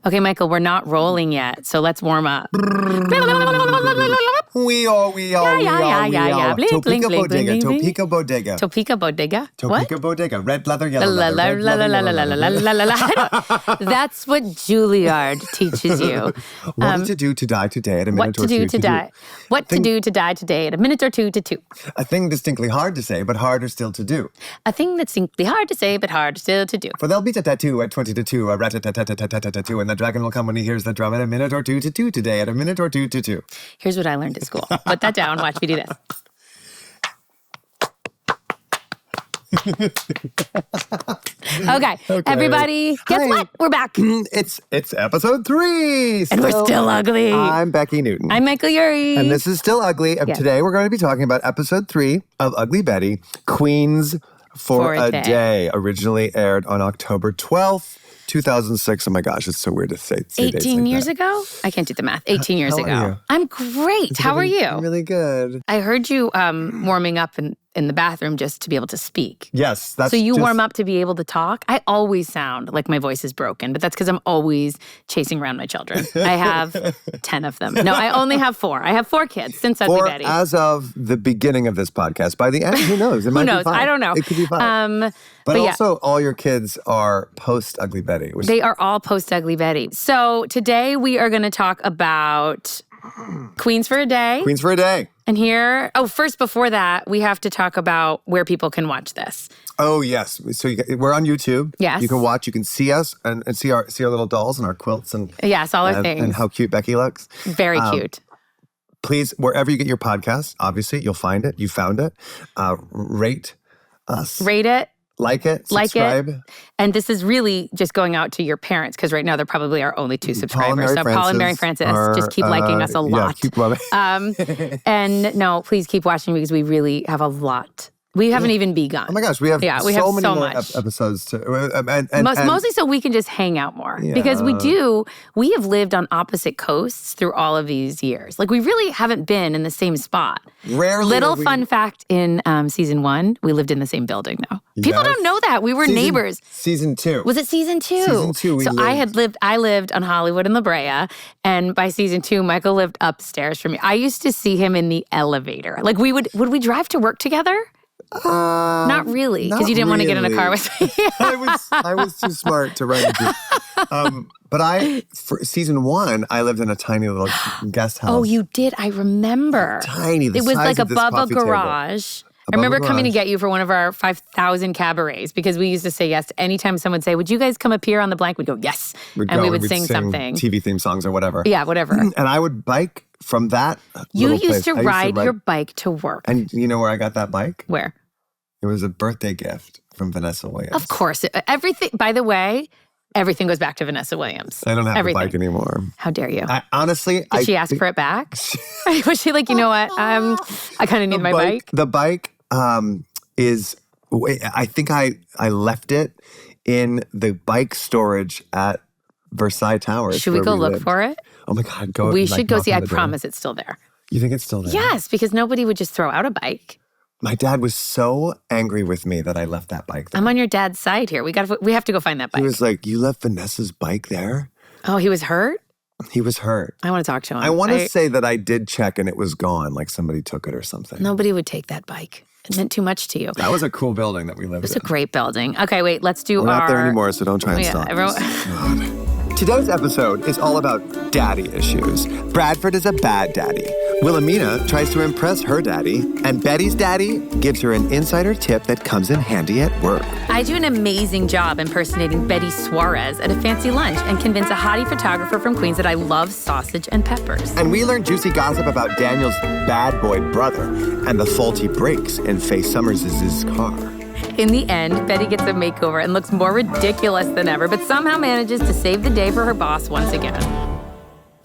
Okay, Michael, we're not rolling yet, so let's warm up. We all. Yeah. Blink, Topeka blink, blink, Bodega, blink, blink. Topeka Bodega. Topeka Bodega? What? Topeka Bodega, red leather, yellow leather, red leather, yellow leather. That's what Juilliard teaches you. What to do to die today at a minute or two to do. What to do to die today at a minute or two to do. A thing distinctly hard to say, but harder still to do. A thing that's distinctly hard to say, but hard still to do. For there'll be a tattoo at 20 to 2, a rat-a-tat-tat-tat-tat-tat-tat-tat-tat-tat-tat, and the dragon will come when he hears the drum at a minute or two to do today at a minute or two to do. Here's what I learned at school. Put that down. Watch me do this. Okay, everybody, guess what? We're back. It's episode 3. And we're still ugly. I'm Becki Newton. I'm Michael Urie. And this is Still Ugly. And today we're going to be talking about episode 3 of Ugly Betty, Queens for a Day. Originally aired on October 12th. 2006. Oh my gosh, it's so weird to say 18 years ago? I can't do the math. 18 years ago. Are you? I'm great. How are you? I'm really good. I heard you warming up in the bathroom just to be able to speak. Yes. That's so you warm up to be able to talk? I always sound like my voice is broken, but that's because I'm always chasing around my children. I have 10 of them. No, I only have 4. I have 4 kids since Ugly Betty. As of the beginning of this podcast. By the end, who knows? It might be 5. I don't know. It could be 5. But also, all your kids are post-Ugly Betty. They are all post-Ugly Betty. So today we are going to talk about Queens for a Day. Queens for a Day. And here, first before that, we have to talk about where people can watch this. Oh, yes. So we're on YouTube. Yes. You can watch, you can see us and see our little dolls and our quilts and yes, all our things. And how cute Becki looks. Very cute. Please, wherever you get your podcast, obviously, you'll find it. You found it. Rate us. Rate it. Like it, subscribe. And this is really just going out to your parents because right now they're probably our only 2 subscribers. Paul and Mary Francis, just keep liking us a lot. Yeah, keep loving. And no, please keep watching because we really have a lot. We haven't even begun. Oh my gosh, we have so many more episodes to mostly so we can just hang out more. Yeah. Because we have lived on opposite coasts through all of these years. Like we really haven't been in the same spot. Rarely. Little fun fact in season 1, we lived in the same building though. People don't know that. We were neighbors. Season 2. Was it season 2? Season 2 I lived on Hollywood and La Brea, and by season 2, Michael lived upstairs from me. I used to see him in the elevator. Like would we drive to work together? Not really, because you didn't want to get in a car with me. I was too smart to ride with you. But for season 1, I lived in a tiny little guest house. Oh, you did? I remember. Tiny. It was like above a garage. I remember coming to get you for one of our 5,000 cabarets because we used to say yes to anytime someone would say, would you guys come appear on the blank? We'd go, yes. We would sing something. TV theme songs or whatever. Yeah, whatever. And I would bike from that You used to ride your bike to work. And you know where I got that bike? Where? It was a birthday gift from Vanessa Williams. Of course. Everything, by the way, everything goes back to Vanessa Williams. I don't have a bike anymore. How dare you? Honestly, Did she ask for it back? Was she like, you know what? I kind of need my bike. The bike I think I left it in the bike storage at Versailles Towers. Should we go look for it? Oh my God, go. We should go see. I promise it's still there. You think it's still there? Yes, because nobody would just throw out a bike. My dad was so angry with me that I left that bike there. I'm on your dad's side here. We have to go find that bike. He was like, you left Vanessa's bike there? Oh, he was hurt? He was hurt. I want to talk to him. I want to say that I did check and it was gone, like somebody took it or something. Nobody would take that bike. It meant too much to you. That was a cool building that we lived in. It was a great building. Okay, wait, let's do We're not there anymore, so don't try and stop us. Today's episode is all about daddy issues. Bradford is a bad daddy. Wilhelmina tries to impress her daddy, and Betty's daddy gives her an insider tip that comes in handy at work. I do an amazing job impersonating Betty Suarez at a fancy lunch and convince a hottie photographer from Queens that I love sausage and peppers. And we learn juicy gossip about Daniel's bad boy brother and the faulty brakes in Faye Summers' car. In the end, Betty gets a makeover and looks more ridiculous than ever, but somehow manages to save the day for her boss once again.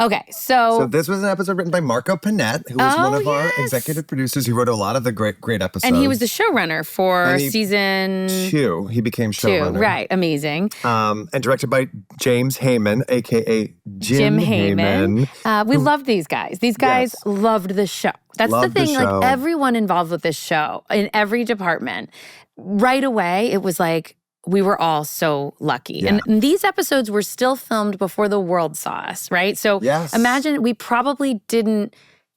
Okay, so this was an episode written by Marco Panett, who was one of our executive producers. He wrote a lot of the great episodes. And he was the showrunner for season 2. He became showrunner. 2, right, amazing. And directed by James Heyman, a.k.a. Jim Heyman. We loved these guys. These guys loved the show. That's Loved the thing, the show. like everyone involved with this show, in every department, right away, it was like, we were all so lucky. Yeah. And these episodes were still filmed before the world saw us, right? So imagine we probably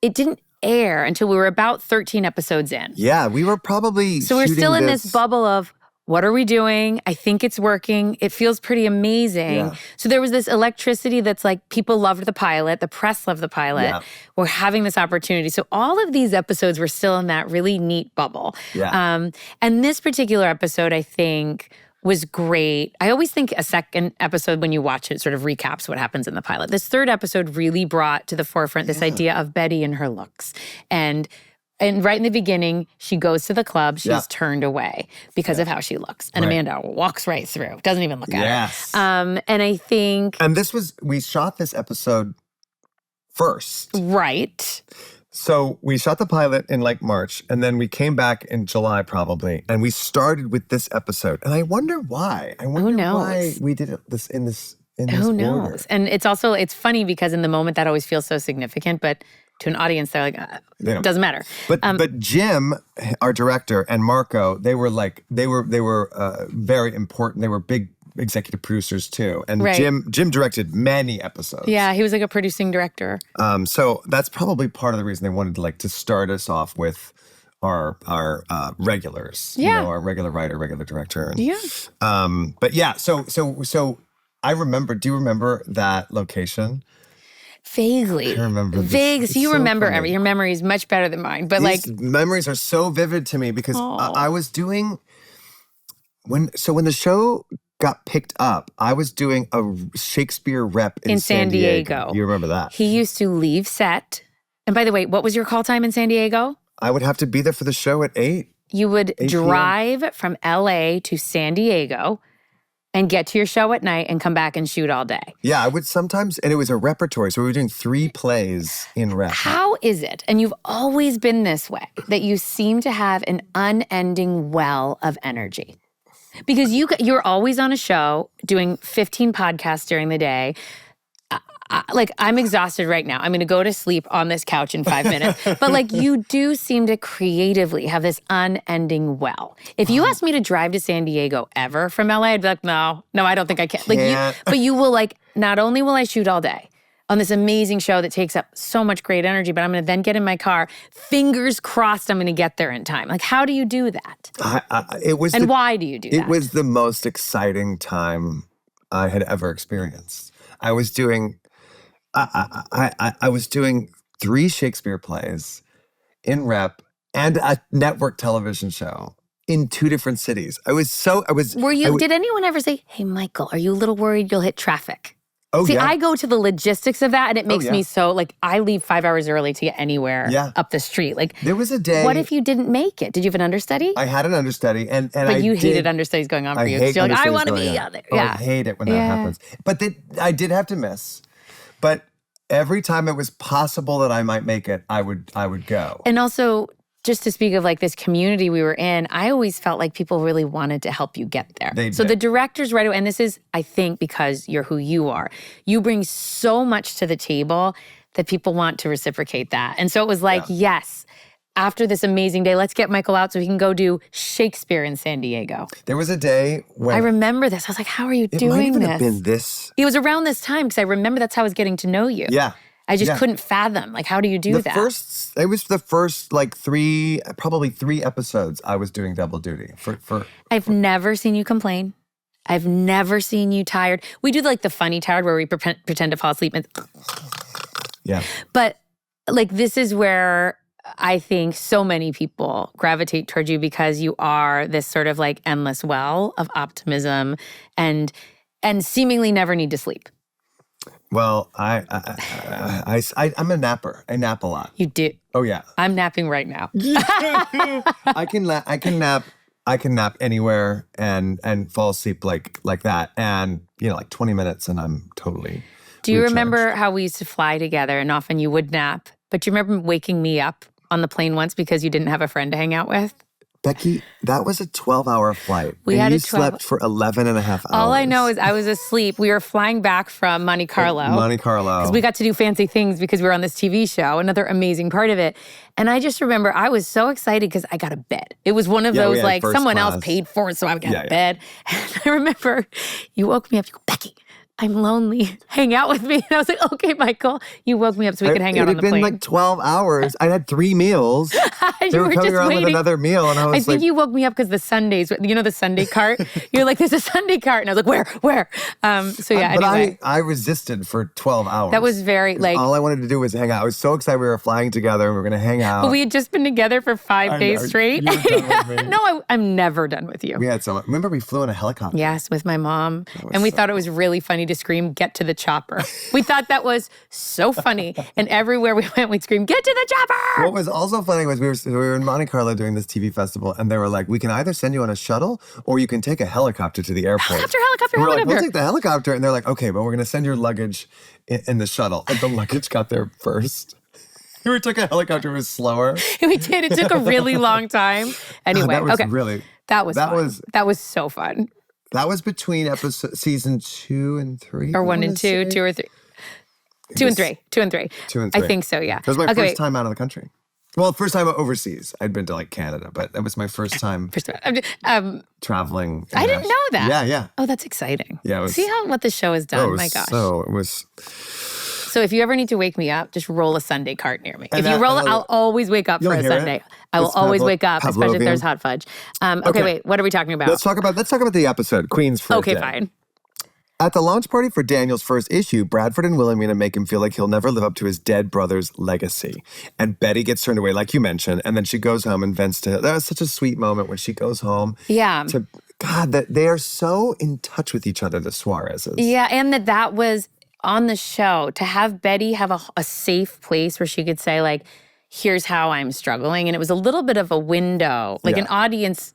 it didn't air until we were about 13 episodes in. Yeah, we were probably So we're still in this bubble of, what are we doing? I think it's working. It feels pretty amazing. Yeah. So there was this electricity that's like, people loved the pilot. The press loved the pilot. Yeah. We're having this opportunity. So all of these episodes were still in that really neat bubble. Yeah. And this particular episode, I think, was great. I always think a second episode, when you watch it, sort of recaps what happens in the pilot. This third episode really brought to the forefront this idea of Betty and her looks. And right in the beginning, she goes to the club. She's turned away because of how she looks. And Amanda walks right through, doesn't even look at her. And I think... And we shot this episode first. Right. So we shot the pilot in like March, and then we came back in July probably, and we started with this episode. And I wonder why. Why we did it in this Who knows? order. And it's funny because in the moment that always feels so significant, but to an audience, they're like, it doesn't matter. But Jim, our director, and Marco, they were very important. They were big executive producers too. And Jim directed many episodes. Yeah, he was like a producing director. So that's probably part of the reason they wanted to start us off with our regulars. Yeah. Our regular writer, regular director. And, but yeah, so I remember, do you remember that location? Vaguely. I remember this. Vague. So you remember everything. Your memory is much better than mine. But these memories are so vivid to me because I was doing when the show got picked up, I was doing a Shakespeare rep in San Diego. You remember that? He used to leave set. And by the way, what was your call time in San Diego? I would have to be there for the show at 8. You would drive from LA to San Diego and get to your show at night and come back and shoot all day. Yeah, I would sometimes, and it was a repertory, so we were doing 3 plays in rep. How is it, and you've always been this way, that you seem to have an unending well of energy? Because you're always on a show, doing 15 podcasts during the day. I'm exhausted right now. I'm going to go to sleep on this couch in 5 minutes. But you do seem to creatively have this unending well. If you asked me to drive to San Diego ever from LA, I'd be like, no, I don't think I can. But you will not only will I shoot all day on this amazing show that takes up so much great energy, but I'm going to then get in my car, fingers crossed I'm going to get there in time. How do you do that? Why do you do that? It was the most exciting time I had ever experienced. I was doing 3 Shakespeare plays in rep and a network television show in 2 different cities. Did anyone ever say, hey, Michael, are you a little worried you'll hit traffic? Oh, See, I go to the logistics of that, and it makes me so, I leave 5 hours early to get anywhere up the street. There was a day. What if you didn't make it? Did you have an understudy? I had an understudy, but you hated understudies going on for you. You're like, I want to be out there. I hate it when that happens. But I did have to miss. But every time it was possible that I might make it, I would go. And also, just to speak of this community we were in, I always felt like people really wanted to help you get there. The directors right away, and this is, I think, because you're who you are, you bring so much to the table that people want to reciprocate that. And so it was yes, after this amazing day, let's get Michael out so he can go do Shakespeare in San Diego. There was a day when... I remember this. I was like, how are you doing this? It might even have been this. It was around this time because I remember that's how I was getting to know you. Yeah. I just couldn't fathom. How do you do that? It was the first 3 episodes I was doing double duty for. I've never seen you complain. I've never seen you tired. We do the funny tired where we pretend to fall asleep. Yeah. But this is where I think so many people gravitate towards you because you are this sort of endless well of optimism and seemingly never need to sleep. Well, I'm a napper. I nap a lot. You do? Oh yeah. I'm napping right now. I can nap anywhere and fall asleep like that, and 20 minutes and I'm totally. Do you remember how we used to fly together and often you would nap, but you remember waking me up on the plane once because you didn't have a friend to hang out with? Becki, that was a 12-hour flight. We and had you a 12 slept for 11 and a half hours. All I know is I was asleep. We were flying back from Monte Carlo. Because we got to do fancy things because we were on this TV show, another amazing part of it. And I just remember I was so excited because I got a bed. It was one of those like someone else paid for it, so I got a bed. And I remember you woke me up, you go, Becki, I'm lonely. Hang out with me. And I was like, okay, Michael. You woke me up so we could hang out on the plane. It had been like 12 hours. I had 3 meals. They were coming around with another meal. And I think you woke me up because the Sundays, you know the Sunday cart? You're like, there's a Sunday cart. And I was like, where? Anyway. I resisted for 12 hours. That was very like. All I wanted to do was hang out. I was so excited we were flying together and we were going to hang out. But we had just been together for 5 days straight. You were done with me. No, I'm never done with you. We had remember we flew in a helicopter? Yes, with my mom. And we thought it was really funny to scream, get to the chopper. We thought that was so funny. And everywhere we went, we'd scream, get to the chopper! What was also funny was we were in Monte Carlo doing this TV festival, and they were like, we can either send you on a shuttle or you can take a helicopter to the airport. Helicopter. Like, we'll take the helicopter. And they're like, okay, but we're going to send your luggage in the shuttle. And the luggage got there first. We took a helicopter, it was slower. We did. It took a really long time. Anyway, that was fun. That was so fun. That was between season 2 and 3? Or 1 and 2, 2 or 3. 2 and 3. 2 and 3. 2 and 3. I think so, yeah. It was my first time out of the country. Well, first time overseas. I'd been to like Canada, but that was my first time traveling. I didn't know that. Yeah. Oh, that's exciting. Yeah. See what the show has done. My gosh. So if you ever need to wake me up, just roll a Sunday cart near me. If you roll it, I'll always wake up for a Sunday. I will always wake up, especially if there's hot fudge. Okay, wait. What are we talking about? Let's talk about the episode, Queens for a Day. Okay, fine. At the launch party for Daniel's first issue, Bradford and Wilhelmina make him feel like he'll never live up to his dead brother's legacy. And Betty gets turned away, like you mentioned, and then she goes home and vents to him. That was such a sweet moment when she goes home. Yeah. God, that they are so in touch with each other, the Suarezes. Yeah, and that was on the show, to have Betty have a safe place where she could say, like, here's how I'm struggling. And it was a little bit of a window. Like the audience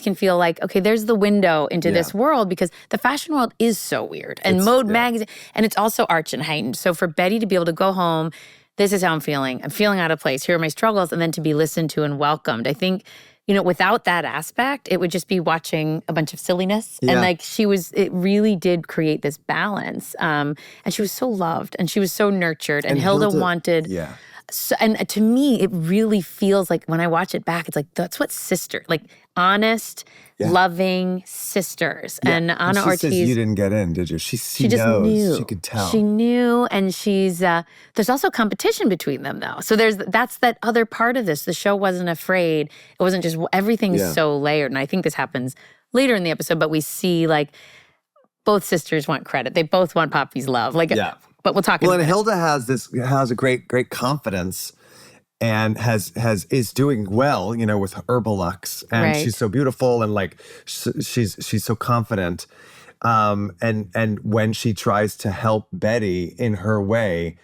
can feel like, okay, there's the window into this world, because the fashion world is so weird. And Mode magazine, and it's also arch and heightened. So for Betty to be able to go home, this is how I'm feeling. I'm feeling out of place. Here are my struggles. And then to be listened to and welcomed. I think, without that aspect, it would just be watching a bunch of silliness. Yeah. And like it really did create this balance. And she was so loved and she was so nurtured. And Hilda wanted... Yeah. So, and to me, it really feels like when I watch it back, it's like, that's what honest, loving sisters. Yeah. And Ana Ortiz. Says you didn't get in, did you? She just knew. She could tell. She knew, and she's, there's also competition between them though. So that's that other part of this. The show wasn't afraid. It wasn't just, everything's so layered. And I think this happens later in the episode, but we see like both sisters want credit. They both want Poppy's love. But we'll talk. Well, and Hilda has a great confidence, and is doing well, with Herbalux, and she's so beautiful, and like she's so confident, and when she tries to help Betty in her way,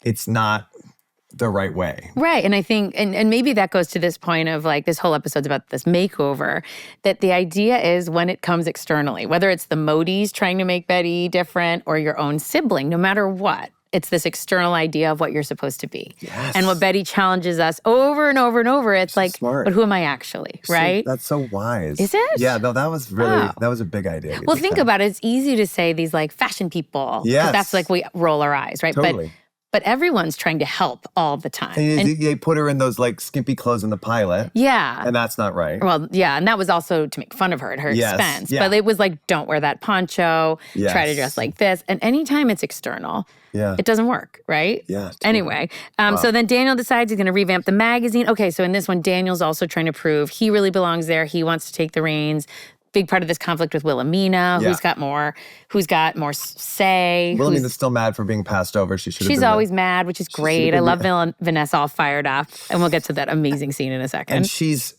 it's not the right way. Right. And I think, and maybe that goes to this point of like, this whole episode's about this makeover, that the idea is when it comes externally, whether it's the Modis trying to make Betty different or your own sibling, no matter what, it's this external idea of what you're supposed to be. Yes. And what Betty challenges us over and over and over, it's like, smart. But who am I actually, right? That's so wise. Is it? Yeah, no, that was really, that was a big idea. Well, think about it. It's easy to say these like fashion people. Yes. That's like we roll our eyes, right? Totally. But everyone's trying to help all the time. And they put her in those like skimpy clothes in the pilot. Yeah. And that's not right. Well, yeah. And that was also to make fun of her at her expense. Yeah. But it was like, don't wear that poncho. Yes. Try to dress like this. And anytime it's external, it doesn't work, right? Yeah. Totally. Anyway, so then Daniel decides he's going to revamp the magazine. Okay, so in this one, Daniel's also trying to prove he really belongs there. He wants to take the reins. Big part of this conflict with Wilhelmina, who's got more say. Wilhelmina's still mad for being passed over. She's always mad, which is great. I love Vanessa all fired up, and we'll get to that amazing scene in a second. And she's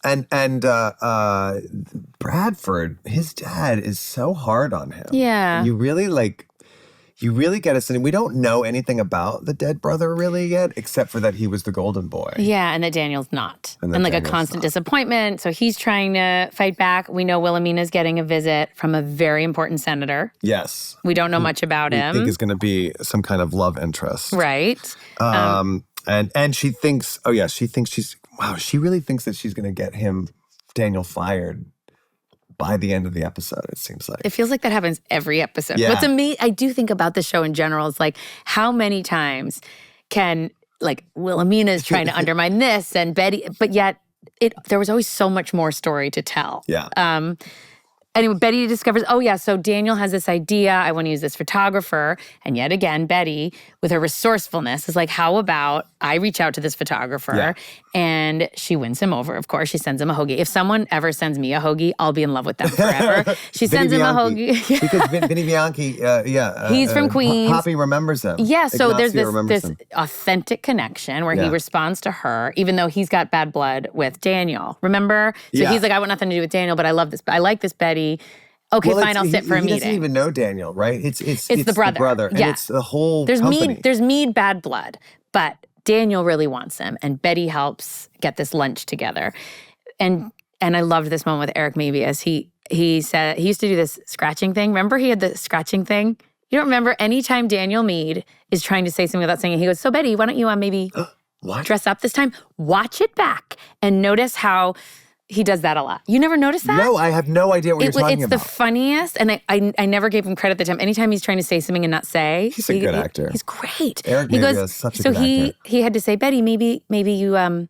Bradford, his dad is so hard on him. Yeah, you really get us, and we don't know anything about the dead brother really yet, except for that he was the golden boy. Yeah, and that Daniel's not. And like Daniel's a constant disappointment. So he's trying to fight back. We know Wilhelmina's getting a visit from a very important senator. Yes. We don't know much about him. I think is going to be some kind of love interest. Right. And she thinks, she really thinks that she's going to get him Daniel fired by the end of the episode, it seems like. It feels like that happens every episode. Yeah. What's amazing, I do think about the show in general, is like how many times can, like, Wilhelmina is trying to undermine this and Betty, but yet there was always so much more story to tell. Yeah. Anyway, Betty discovers, so Daniel has this idea, I want to use this photographer. And yet again, Betty, with her resourcefulness, is like, how about I reach out to this photographer? Yeah. And she wins him over, of course. She sends him a hoagie. If someone ever sends me a hoagie, I'll be in love with them forever. She sends him a hoagie. Because Vinny Bianchi, he's from Queens. Poppy remembers him. Yeah, so there's this him. authentic connection where he responds to her, even though he's got bad blood with Daniel. Remember? So he's like, I want nothing to do with Daniel, but I love this. I like this Betty. Okay, fine, I'll sit for a meeting. He doesn't even know Daniel, right? It's the brother. And yeah. it's the whole There's company. There's Mead bad blood, but Daniel really wants him, and Betty helps get this lunch together. And I loved this moment with Eric Mabius. He said he used to do this scratching thing. Remember he had the scratching thing? You don't remember? Anytime Daniel Mead is trying to say something without saying it, he goes, so Betty, why don't you maybe dress up this time? Watch it back and notice how he does that a lot. You never noticed that? No, I have no idea what you're talking about. It's the funniest, and I never gave him credit at the time. Anytime he's trying to say something and not say. He's a good actor. He's great. Eric Mabius is such a good actor. So he had to say, Betty, maybe you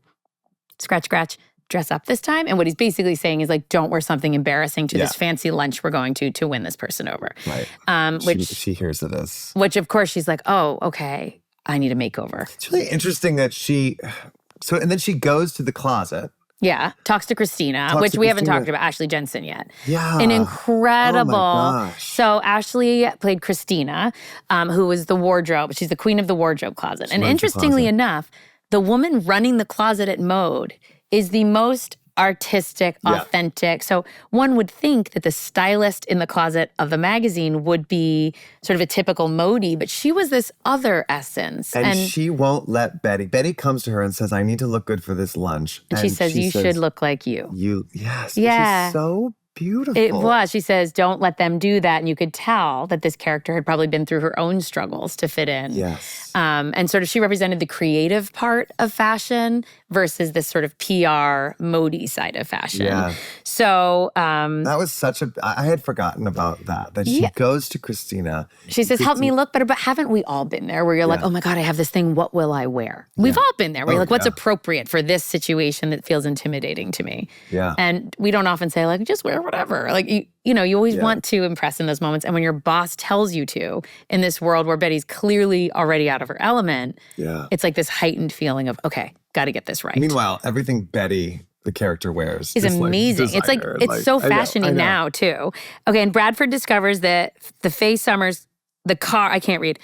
scratch, dress up this time. And what he's basically saying is like, don't wear something embarrassing to this fancy lunch we're going to win this person over. Right. Which she hears of this. Which of course she's like, oh, okay, I need a makeover. It's really interesting that and then she goes to the closet. Yeah, talks to Christina, which we haven't talked about Ashley Jensen yet. Yeah. An incredible. Oh my gosh. So Ashley played Christina, who was the wardrobe. She's the queen of the wardrobe closet. And interestingly enough, the woman running the closet at Mode is the most artistic, authentic. So one would think that the stylist in the closet of the magazine would be sort of a typical modey, but she was this other essence. And she won't let Betty. Betty comes to her and says, I need to look good for this lunch. And she says, you should look like you. Yes. Yeah. Which is so beautiful. It was. She says, don't let them do that. And you could tell that this character had probably been through her own struggles to fit in. Yes. And sort of she represented the creative part of fashion versus this sort of PR, modey side of fashion. Yeah. So that was I had forgotten about that she goes to Christina. She says, help me look better. But haven't we all been there where you're like, oh my God, I have this thing. What will I wear? We've all been there where you're like, what's appropriate for this situation that feels intimidating to me? Yeah. And we don't often say like, just wear whatever. Like, you always want to impress in those moments. And when your boss tells you to, in this world where Betty's clearly already out of her element, it's like this heightened feeling of, okay, got to get this right. Meanwhile, everything Betty, the character, wears is amazing. Like it's so fashiony now too. Okay, and Bradford discovers that the Faye Summers, the car, I can't read.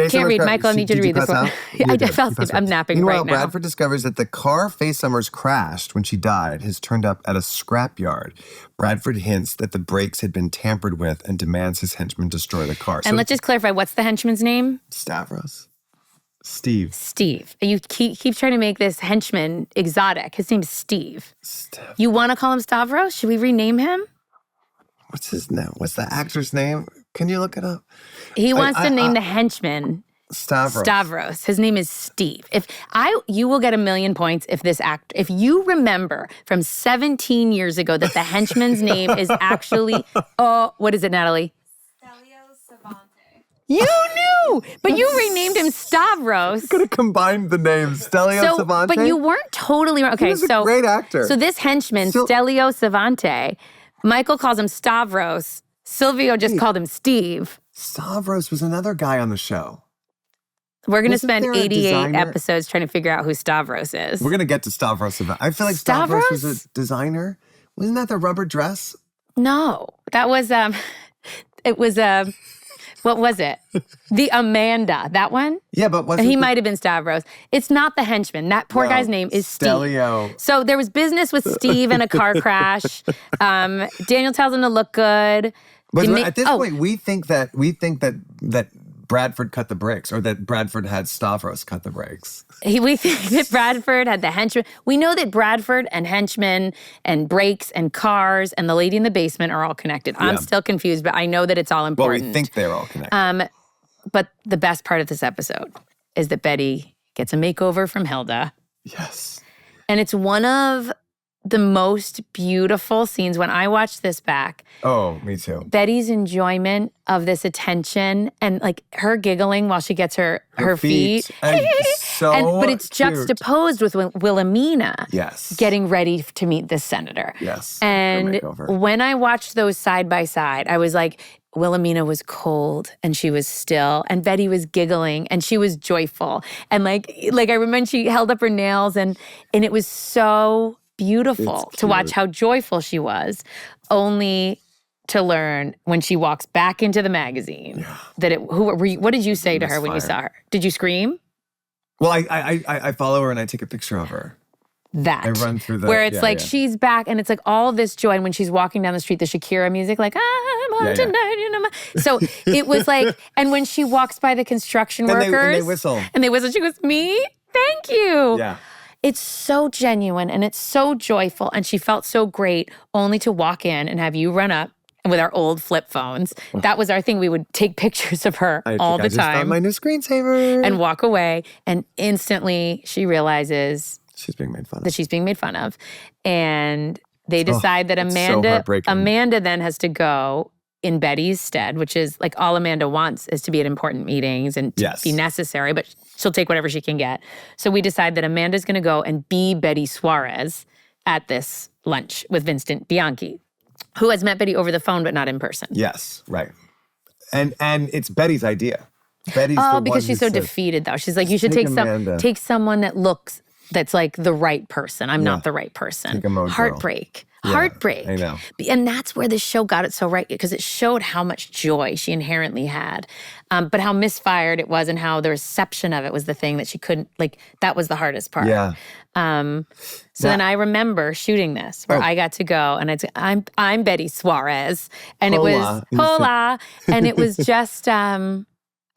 Can't read. Michael, I need you to read this one. I fell asleep. I'm napping right now. Bradford discovers that the car Faye Summers crashed when she died has turned up at a scrapyard. Bradford hints that the brakes had been tampered with and demands his henchmen destroy the car. And let's just clarify, what's the henchman's name? Stavros. Steve. You keep trying to make this henchman exotic. His name's Steve. You want to call him Stavros? Should we rename him? What's his name? What's the actor's name? Can you look it up? He wants to name the henchman Stavros. His name is Steve. You will get 1,000,000 points if you remember from 17 years ago that the henchman's name is actually, what is it, Natalie? You knew, but you renamed him Stavros. You could have combined the names, Stelio Savante. But you weren't totally wrong. Okay, he was a great actor. So this henchman, Stelio Savante, Michael calls him Stavros. Silvio just called him Steve. Stavros was another guy on the show. We're going to spend 88 episodes trying to figure out who Stavros is. We're going to get to Stavros. I feel like Stavros was a designer. Wasn't that the rubber dress? No, that was, it was, what was it? The Amanda, that one? Yeah, but he might have been Stavros. It's not the henchman. That poor guy's name is Stelio. Steve. So there was business with Steve in a car crash. Daniel tells him to look good. But at this point, we think that Bradford cut the brakes, or that Bradford had Stavros cut the brakes. We think that Bradford had the henchman. We know that Bradford and henchmen and brakes and cars and the lady in the basement are all connected. I'm still confused, but I know that it's all important. Well, we think they're all connected. But the best part of this episode is that Betty gets a makeover from Hilda. Yes. And it's one of the most beautiful scenes when I watched this back. Oh, me too. Betty's enjoyment of this attention and like her giggling while she gets her feet. But it's juxtaposed with Wilhelmina getting ready to meet this senator. Yes. And when I watched those side by side, I was like, Wilhelmina was cold and she was still, and Betty was giggling and she was joyful. And like I remember she held up her nails and it was so beautiful to watch how joyful she was, only to learn when she walks back into the magazine that what did you say to her when you saw her? Did you scream? Well, I follow her and I take a picture of her. I run through where it's she's back and it's like all this joy. And when she's walking down the street, the Shakira music, like, I'm on tonight. You know, so it was like, and when she walks by the construction workers. And they whistle. And they whistle. She goes, me? Thank you. Yeah. It's so genuine and it's so joyful. And she felt so great only to walk in and have you run up with our old flip phones. That was our thing. We would take pictures of her all the time. I just found my new screensaver. And walk away. And instantly she realizes she's being made fun of. That she's being made fun of. And they decide that Amanda then has to go in Betty's stead, which is like all Amanda wants is to be at important meetings and to be necessary, but she'll take whatever she can get. So we decide that Amanda's going to go and be Betty Suarez at this lunch with Vincent Bianchi, who has met Betty over the phone but not in person. Yes, right. And it's Betty's idea. Because she's so defeated though. She's like, you should take someone that's like the right person. I'm not the right person. Heartbreak. Yeah, heartbreak. I know. And that's where this show got it so right, because it showed how much joy she inherently had, but how misfired it was and how the reception of it was the thing that she couldn't, like, that was the hardest part. Yeah. Then I remember shooting this where I got to go and I'm Betty Suarez. And it was, hola. And it was just, I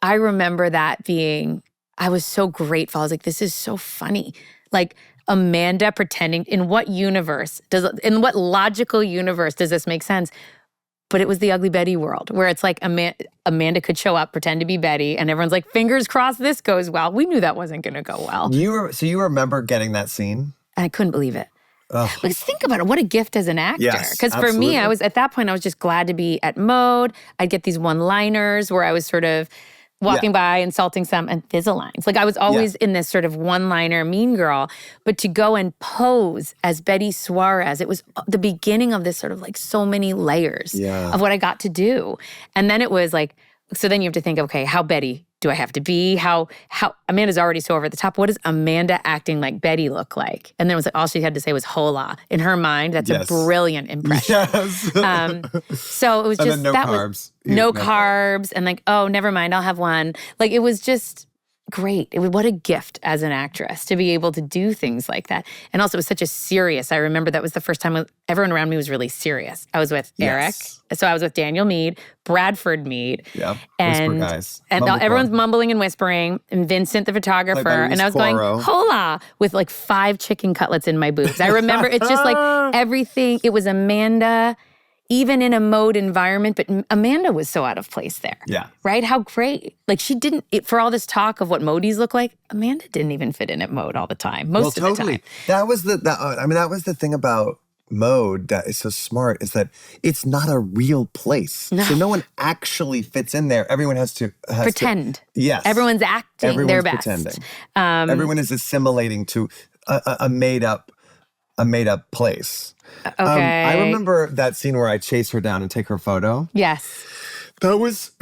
remember that being, I was so grateful. I was like, this is so funny. Like, Amanda pretending, in what logical universe does this make sense? But it was the Ugly Betty world, where it's like Amanda could show up, pretend to be Betty, and everyone's like, fingers crossed this goes well. We knew that wasn't going to go well. So you remember getting that scene? And I couldn't believe it. Like, think about it. What a gift as an actor. Because for me, at that point, I was just glad to be at Mode. I'd get these one-liners where I was sort of walking by, insulting some, and Invisaligns. Like, I was always in this sort of one-liner mean girl. But to go and pose as Betty Suarez, it was the beginning of this sort of like so many layers of what I got to do. And then it was like, so then you have to think, okay, how Betty do I have to be? How Amanda's already so over the top. What does Amanda acting like Betty look like? And then it was like, all she had to say was hola. In her mind, that's a brilliant impression. Yes. So it was just no carbs. No carbs. And like, oh, never mind, I'll have one. Like, it was just great. What a gift as an actress to be able to do things like that. And also it was such a serious, I remember that was the first time everyone around me was really serious. I was with Eric. So I was with Daniel Meade, Bradford Meade. Yeah, and, whisper guys. And everyone's mumbling and whispering, and Vincent, the photographer. And I was going, hola, with like 5 chicken cutlets in my boobs. I remember it's just like everything. It was Amanda, even in a Mode environment, but Amanda was so out of place there. Yeah. Right? How great. Like, she didn't, for all this talk of what Modies look like, Amanda didn't even fit in at Mode all the time, most of the time. That was the thing about Mode that is so smart, is that it's not a real place. No. So no one actually fits in there. Everyone has to pretend. Yes. Everyone's acting their best. Pretending. Everyone is assimilating to a made up place. Okay. I remember that scene where I chase her down and take her photo. Yes. That was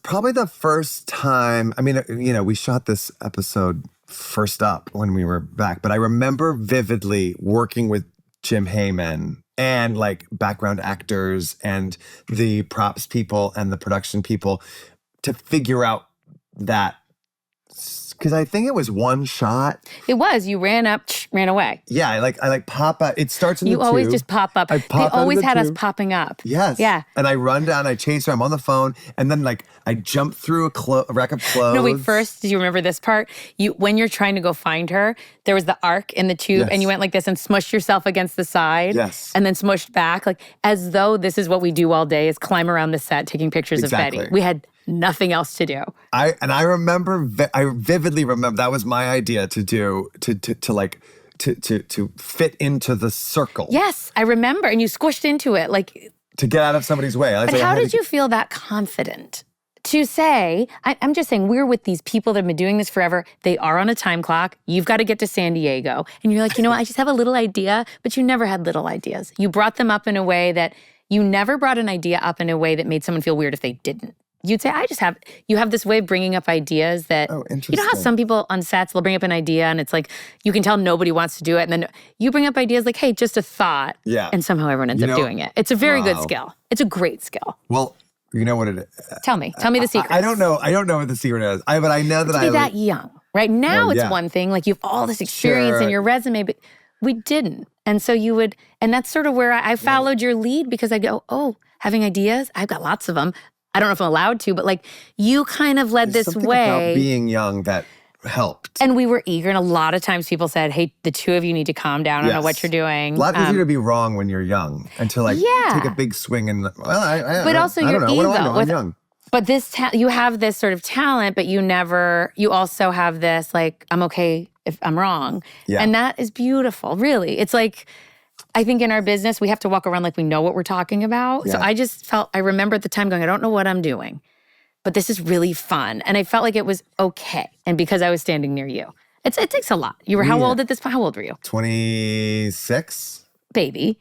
probably the first time. I mean, we shot this episode first up when we were back, but I remember vividly working with Jim Heyman and like background actors and the props people and the production people to figure out that. Because I think it was one shot. It was. You ran up, ran away. Yeah, I like pop out. It starts in the tube. You always just pop up. They always had us popping up. Yes. Yeah. And I run down, I chase her, I'm on the phone, and then like I jump through a rack of clothes. No, wait, first, do you remember this part? When you're trying to go find her, there was the arc in the tube, and you went like this and smushed yourself against the side. Yes. And then smushed back, like as though this is what we do all day, is climb around the set taking pictures of Betty. We had nothing else to do. I vividly remember that was my idea to to fit into the circle. Yes, I remember. And you squished into it. Like, to get out of somebody's way. But how did you feel that confident to say, I'm just saying, we're with these people that have been doing this forever. They are on a time clock. You've got to get to San Diego. And you're like, you know what? I just have a little idea. But you never had little ideas. You brought them up in a way that you never brought an idea up in a way that made someone feel weird if they didn't. You'd say, you have this way of bringing up ideas that, you know how some people on sets, they'll bring up an idea and it's like, you can tell nobody wants to do it. And then you bring up ideas like, hey, just a thought. Yeah. And somehow everyone ends up doing it. It's a very good skill. It's a great skill. Well, you know what it is? Tell me the secret. I don't know what the secret is. But I know that to be that young. Right now it's one thing, like you have all this experience in your resume, but we didn't. And so you would, and that's sort of where I followed your lead because I go, having ideas, I've got lots of them. I don't know if I'm allowed to, but like you kind of led this way. About being young that helped. And we were eager. And a lot of times people said, hey, the two of you need to calm down. I don't know what you're doing. A lot easier to be wrong when you're young and to take a big swing. And but also your ego. What do I know? I'm young. But you have this sort of talent, but you also have this like, I'm okay if I'm wrong. Yeah. And that is beautiful, really. It's like, I think in our business, we have to walk around like we know what we're talking about. Yeah. So I remember at the time going, I don't know what I'm doing, but this is really fun. And I felt like it was okay. And because I was standing near you. It takes a lot. You were how old at this point? How old were you? 26. Baby.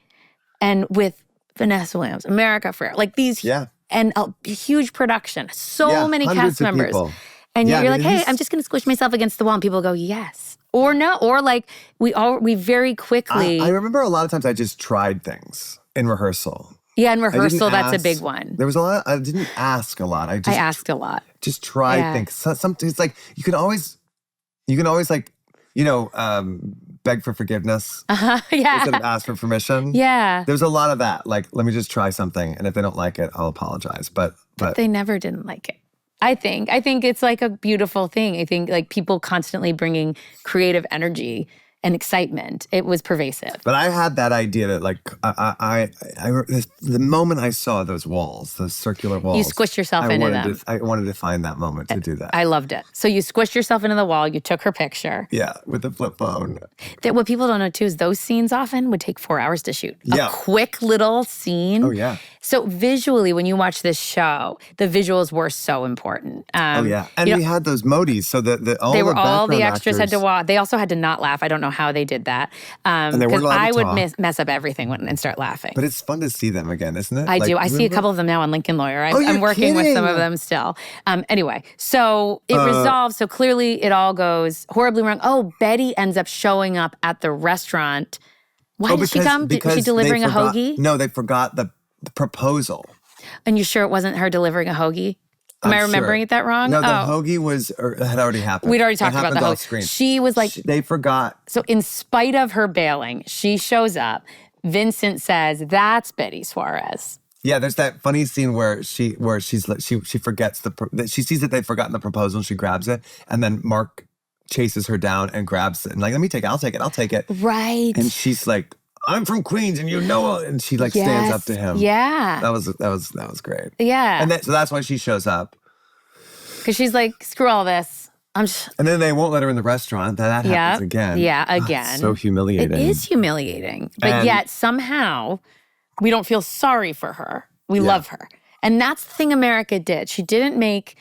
And with Vanessa Williams, America Ferrera, like these, and a huge production, so many cast members. People. And you're like, hey, I'm just going to squish myself against the wall. And people go, yes. Or no, or like we very quickly. I remember a lot of times I just tried things in rehearsal. Yeah, in rehearsal, that's a big one. There was a lot. I didn't ask a lot. I asked a lot. Just tried things. Something it's like you can always like beg for forgiveness. Instead of ask for permission. Yeah. There's a lot of that. Like, let me just try something, and if they don't like it, I'll apologize. But they never didn't like it. I think it's like a beautiful thing. I think like people constantly bringing creative energy and excitement. It was pervasive. But I had that idea that like the moment I saw those walls, those circular walls, you squished yourself into them. I wanted to find that moment to do that. I loved it. So you squished yourself into the wall. You took her picture. Yeah, with the flip phone. What people don't know too is those scenes often would take 4 hours to shoot. A quick little scene. Oh yeah. So visually, when you watch this show, the visuals were so important. And we had those modis, so all the extras had to walk. They also had to not laugh. I don't know how they did that. Because I would mess up everything and start laughing. But it's fun to see them again, isn't it? I do. I see a couple of them now on Lincoln Lawyer. I'm working with some of them still. Anyway, so it resolves. So clearly it all goes horribly wrong. Oh, Betty ends up showing up at the restaurant. Why did she come? Was she delivering a hoagie? No, they forgot the proposal. And you sure it wasn't her delivering a hoagie? Am I remembering it that wrong? No, the hoagie had already happened. We'd already talked about the hoagie. Screen. She was like... They forgot. So in spite of her bailing, she shows up. Vincent says, that's Betty Suarez. Yeah, there's that funny scene where she forgets she sees that they've forgotten the proposal and she grabs it. And then Mark chases her down and grabs it. And like, I'll take it. Right. And she's like, I'm from Queens and you know it. And she like stands up to him. Yeah. That was great. Yeah. And so that's why she shows up. Because she's like, screw all this. And then they won't let her in the restaurant. That happens again. Yeah, again. It's so humiliating. It is humiliating. But yet somehow we don't feel sorry for her. We love her. And that's the thing America did. She didn't make,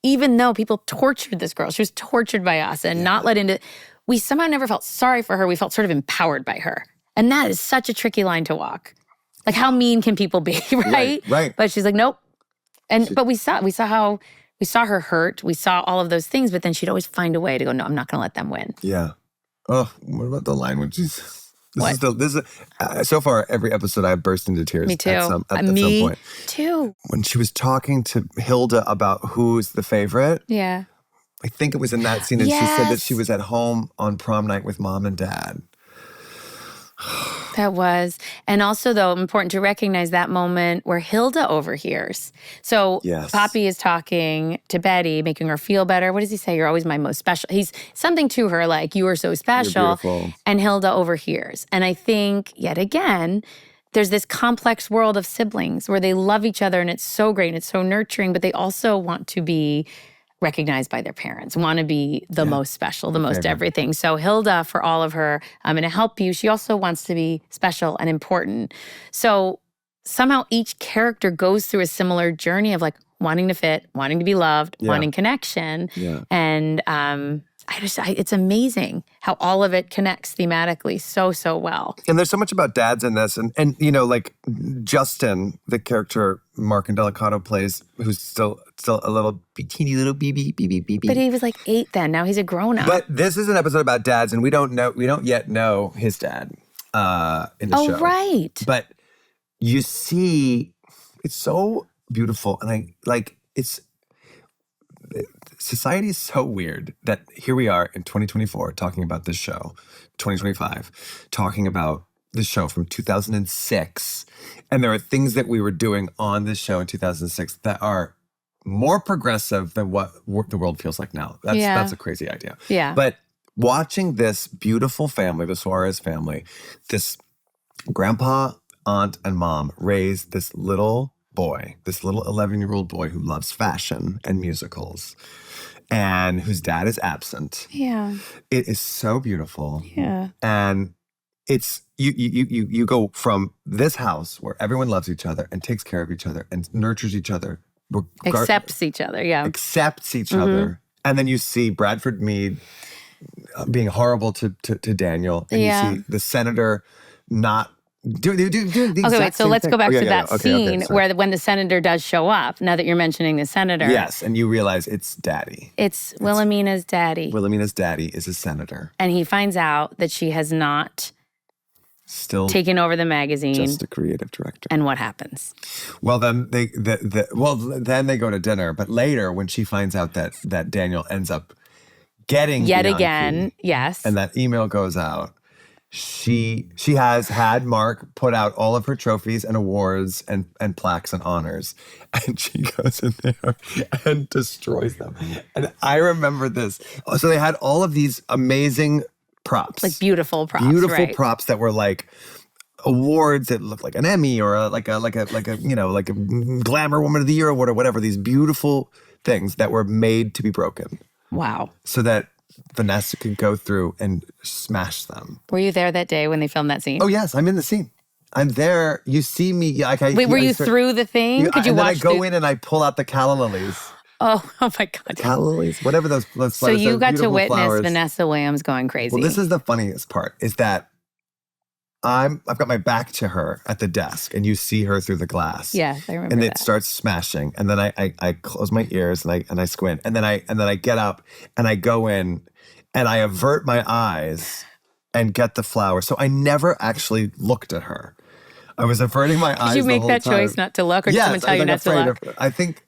even though people tortured this girl, she was tortured by us and not let into, we somehow never felt sorry for her. We felt sort of empowered by her. And that is such a tricky line to walk. Like, how mean can people be, right? Right. But she's like, nope. But we saw her hurt. We saw all of those things, but then she'd always find a way to go, no, I'm not going to let them win. Yeah. Oh, what about the line when she's... so far, every episode I've burst into tears. Me too. At some point. Me too. When she was talking to Hilda about who's the favorite. Yeah. I think it was in that scene, and she said that she was at home on prom night with mom and dad. That was. And also, though, important to recognize that moment where Hilda overhears. So Poppy is talking to Betty, making her feel better. What does he say? You're always my most special. He's something to her like, you are so special. You're beautiful. And Hilda overhears. And I think, yet again, there's this complex world of siblings where they love each other and it's so great and it's so nurturing, but they also want to be recognized by their parents, want to be the most special, the most everything. So Hilda, for all of her, I'm going to help you, she also wants to be special and important. So somehow each character goes through a similar journey of like wanting to fit, wanting to be loved, wanting connection. Yeah. And it's amazing how all of it connects thematically so well. And there's so much about dads in this. And you know, like Justin, the character Mark Indelicato plays, who's still a little teeny little baby. But he was like 8 then. Now he's a grown-up. But this is an episode about dads, and we don't yet know his dad in the show. Oh, right. But you see, it's so beautiful. And society is so weird that here we are in 2024 talking about this show, 2025, talking about this show from 2006. And there are things that we were doing on this show in 2006 that are more progressive than what the world feels like now. That's a crazy idea. Yeah. But watching this beautiful family, the Suarez family, this grandpa, aunt, and mom raise this little boy, this little 11-year-old boy who loves fashion and musicals and whose dad is absent. Yeah. It is so beautiful. Yeah. And it's you go from this house where everyone loves each other and takes care of each other and nurtures each other. Accepts each other, Accepts each other. And then you see Bradford Mead being horrible to Daniel. And you see the senator not doing the okay, wait, so let's go back to that scene where when the senator does show up, now that you're mentioning the senator. Yes, and you realize it's daddy. It's Wilhelmina's daddy. Wilhelmina's daddy is a senator. And he finds out that she has not taken over the magazine. Just a creative director. And what happens? Well, then they go to dinner, but later when she finds out that Daniel ends up getting yet Bianchi, again, yes. And that email goes out. She has had Mark put out all of her trophies and awards and plaques and honors. And she goes in there and destroys them. And I remember this. So they had all of these amazing props. Like beautiful props. Beautiful props that were like awards that looked like an Emmy or like a Glamour Woman of the Year award or whatever. These beautiful things that were made to be broken. Wow. So that Vanessa could go through and smash them. Were you there that day when they filmed that scene? Oh, yes. I'm in the scene. I'm there. You see me. Wait, were you through the thing? Could you watch? And then I go in and I pull out the calla lilies. Oh my God. Calla lilies, whatever those flowers. So you got to witness flowers. Vanessa Williams going crazy. Well, this is the funniest part, is that I've got my back to her at the desk and you see her through the glass. Yeah, I remember and that. It starts smashing. And then I close my ears and I squint. And then I get up and I go in and I avert my eyes and get the flower. So I never actually looked at her. I was averting my eyes. Did you make that time. choice not to look, or did someone tell you not to look? I think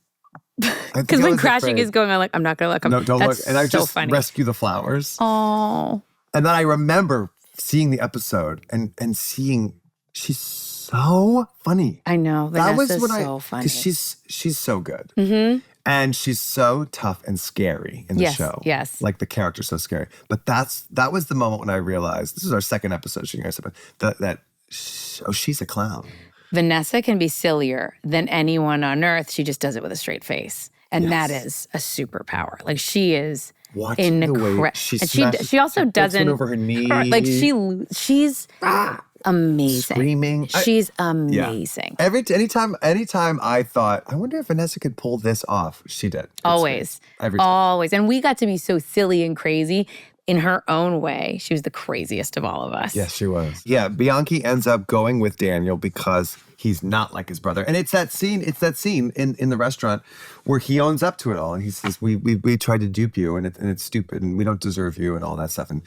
because when crashing is going on, like, I'm not going to look. No, don't look. And I just funny. rescue the flowers. Oh. And then I remember seeing the episode and seeing she's so funny. I know. Vanessa's so funny. Because she's so good. Mm-hmm. And she's so tough and scary in the show. Yes. Like the character's so scary. But that was the moment when I realized, this is our second episode, she's a clown. Vanessa can be sillier than anyone on earth. She just does it with a straight face. And that is a superpower. Like she is incredible. She also doesn't over her knee. Like she's amazing. Screaming. She's amazing. Yeah. Anytime I thought, I wonder if Vanessa could pull this off, she did. Always. Every time. Always. And we got to be so silly and crazy. In her own way, she was the craziest of all of us. Yes, she was. Yeah, Bianchi ends up going with Daniel because he's not like his brother. And it's that scene in the restaurant where he owns up to it all. And he says, we tried to dupe you and it's stupid and we don't deserve you and all that stuff. And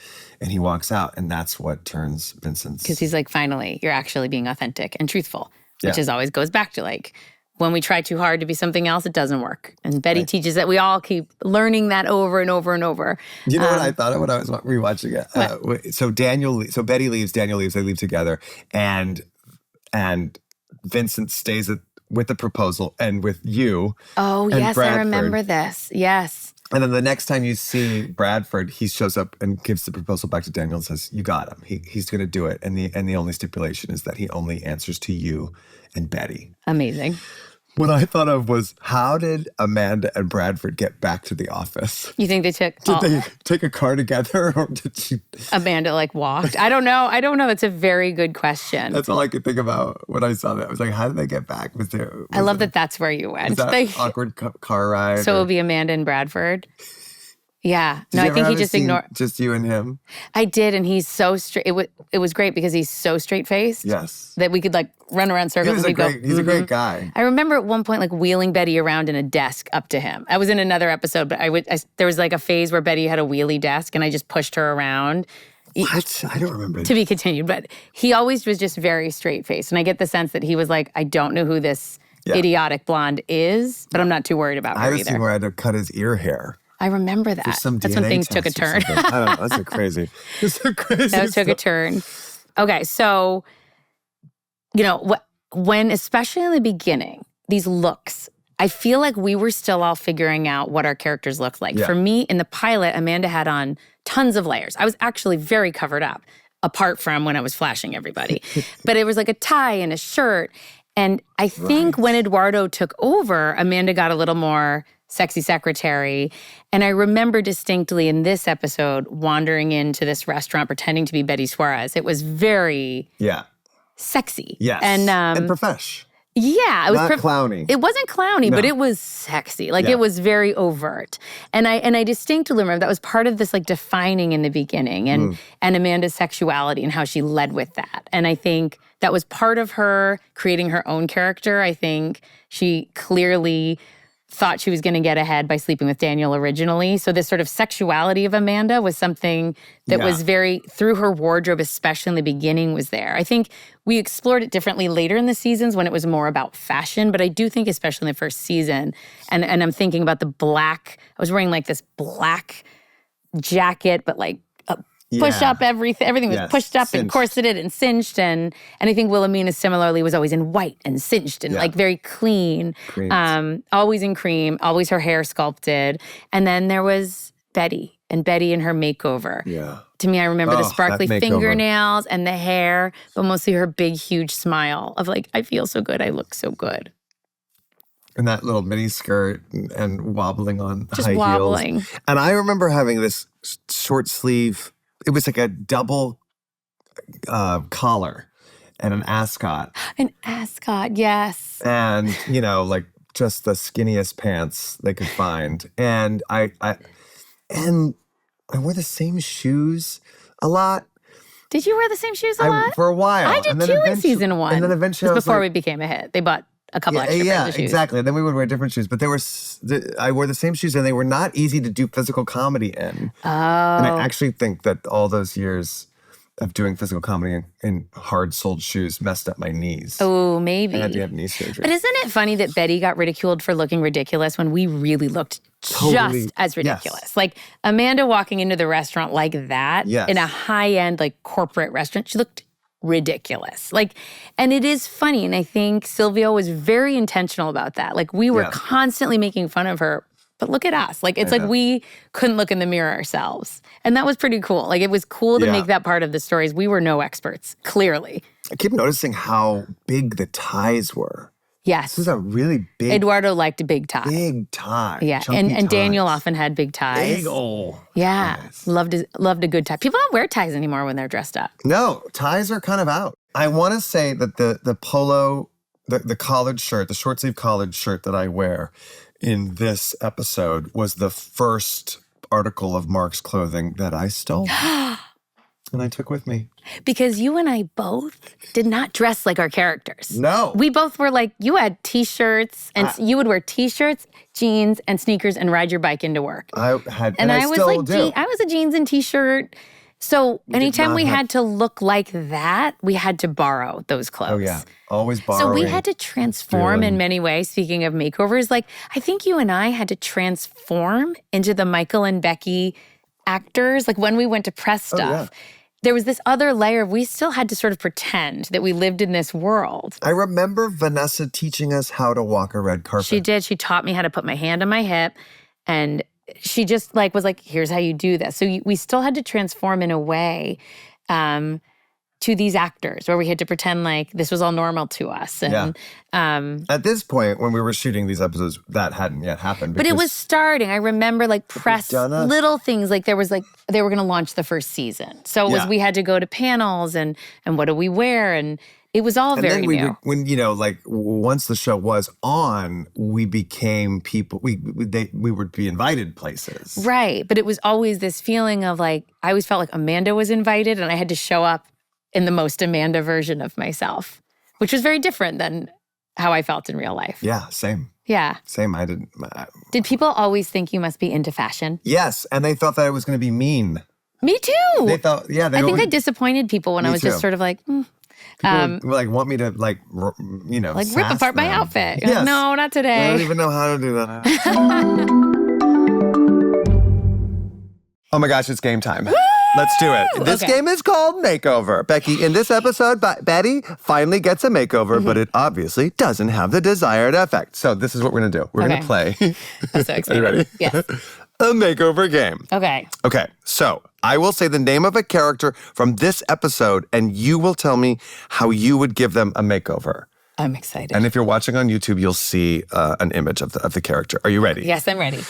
he walks out and that's what turns Vincent's. Because he's like, finally, you're actually being authentic and truthful, which is always goes back to like, when we try too hard to be something else, it doesn't work. And Betty teaches that we all keep learning that over and over and over. You know what I thought of when I was rewatching it? So Betty leaves, Daniel leaves, they leave together. And Vincent stays with the proposal and with you. Oh, yes, Bradford. I remember this. Yes. And then the next time you see Bradford, he shows up and gives the proposal back to Daniel and says, you got him. He's going to do it. And the only stipulation is that he only answers to you and Betty. Amazing. What I thought of was, how did Amanda and Bradford get back to the office? You think they took... Did they take a car together, or did she... Amanda, like, walked? I don't know. That's a very good question. That's all I could think about when I saw that. I was like, how did they get back? I love that that's where you went. Was that awkward car ride? So it would be Amanda and Bradford? Yeah. No, I think he just ignored... Just you and him? I did, and he's so straight. It was great because he's so straight-faced. Yes. That we could, like, run around circles. He's a great guy. I remember at one point, like, wheeling Betty around in a desk up to him. I was in another episode, but there was, like, a phase where Betty had a wheelie desk, and I just pushed her around. What? I don't remember. To be continued, but he always was just very straight-faced, and I get the sense that he was like, I don't know who this idiotic blonde is, but I'm not too worried about her either. I had a scene where I had to cut his ear hair. I remember that. That's when things took a turn. I don't know. That's crazy. That took a turn. Okay, so, when, especially in the beginning, these looks, I feel like we were still all figuring out what our characters looked like. Yeah. For me, in the pilot, Amanda had on tons of layers. I was actually very covered up, apart from when I was flashing everybody. But it was like a tie and a shirt. And I think when Eduardo took over, Amanda got a little more sexy secretary. And I remember distinctly in this episode wandering into this restaurant pretending to be Betty Suarez. It was very sexy. Yes. And profesh. Yeah. It was not clowny. It wasn't clowny, but it was sexy. Like it was very overt. And I distinctly remember that was part of this like defining in the beginning and Amanda's sexuality and how she led with that. And I think that was part of her creating her own character. I think she clearly thought she was going to get ahead by sleeping with Daniel originally. So this sort of sexuality of Amanda was something that was very, through her wardrobe, especially in the beginning, was there. I think we explored it differently later in the seasons when it was more about fashion, but I do think especially in the first season, and I'm thinking about the black, I was wearing like this black jacket, but like push up everything was pushed up and corseted and cinched, and I think Wilhelmina similarly was always in white and cinched and like very clean, always in cream, always her hair sculpted. And then there was Betty and her makeover. Yeah, to me, I remember the sparkly fingernails and the hair, but mostly her big, huge smile of like, I feel so good, I look so good. And that little mini skirt and wobbling on just high wobbling. Heels. And I remember having this short sleeve. It was like a double collar and an ascot. An ascot, yes. And, like just the skinniest pants they could find. And I wore the same shoes a lot. Did you wear the same shoes a lot? For a while. I did too in season 1. And then eventually it was before we became a hit. They bought a couple extra pairs of shoes. Exactly. And then we would wear different shoes. But I wore the same shoes, and they were not easy to do physical comedy in. Oh. And I actually think that all those years of doing physical comedy in hard-soled shoes messed up my knees. Oh, maybe. I had to have knee surgery. But isn't it funny that Betty got ridiculed for looking ridiculous when we really looked just as ridiculous? Yes. Like Amanda walking into the restaurant like that in a high-end like corporate restaurant, she looked ridiculous. Like, and it is funny. And I think Silvio was very intentional about that. Like we were constantly making fun of her, but look at us. Like, it's like we couldn't look in the mirror ourselves. And that was pretty cool. Like it was cool to make that part of the stories. We were no experts, clearly. I keep noticing how big the ties were. Yes. This is a really big... Eduardo liked a big tie. Big tie. Yeah, and Daniel often had big ties. Big old. Yeah, ties. Loved a good tie. People don't wear ties anymore when they're dressed up. No, ties are kind of out. I want to say that the polo, the collared shirt, the short sleeve collared shirt that I wear in this episode was the first article of Mark's clothing that I stole. And I took with me. Because you and I both did not dress like our characters. No. We both were like, you had T-shirts, and you would wear T-shirts, jeans, and sneakers and ride your bike into work. I had, and I was still like, do. I was a jeans and T-shirt. So anytime we had to look like that, we had to borrow those clothes. Oh, yeah. Always borrowing. So we had to transform in many ways. Speaking of makeovers, like I think you and I had to transform into the Michael and Becki actors. Like when we went to press stuff, there was this other layer. We still had to sort of pretend that we lived in this world. I remember Vanessa teaching us how to walk a red carpet. She did. She taught me how to put my hand on my hip, and she just like was like, here's how you do this. So we still had to transform in a way to to these actors where we had to pretend like this was all normal to us. And at this point, when we were shooting these episodes, that hadn't yet happened. But it was starting. I remember like press little things. Like there was like they were going to launch the first season, so it was we had to go to panels and what do we wear, and it was all very new. When like once the show was on, we became people. We would be invited places, right? But it was always this feeling of like I always felt like Amanda was invited, and I had to show up in the most Amanda version of myself, which was very different than how I felt in real life. Yeah, same. Yeah. Same. I didn't. Did people always think you must be into fashion? Yes, and they thought that I was going to be mean. Me too. They thought, I think I disappointed people when I was just sort of like, People like want me to like rip apart my outfit. Yes. Like, no, not today. I don't even know how to do that. Oh my gosh, it's game time. Let's do it. This game is called Makeover. Becki, in this episode, Betty finally gets a makeover, but it obviously doesn't have the desired effect. So this is what we're going to do. We're going to play. I'm so excited. Are you ready? Yes. A makeover game. Okay. Okay, so I will say the name of a character from this episode, and you will tell me how you would give them a makeover. I'm excited. And if you're watching on YouTube, you'll see an image of the character. Are you ready? Yes, I'm ready.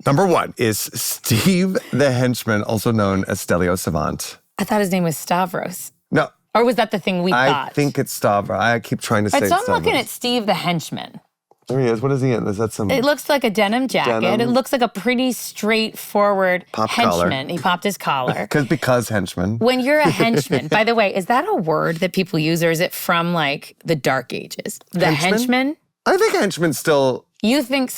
Number 1 is Steve the henchman, also known as Stelio Savant. I thought his name was Stavros. No. Or was that the thing we thought? I think it's Stavros. I keep trying to say Stavros. So I'm Stavros. looking at Steve the henchman. There he is. What is he in? Is that some... It looks like a denim jacket. It looks like a pretty straightforward henchman. Collar. He popped his collar. Because henchman. When you're a henchman, by the way, is that a word that people use or is it from like the Dark Ages? The henchman? I think henchman still... You think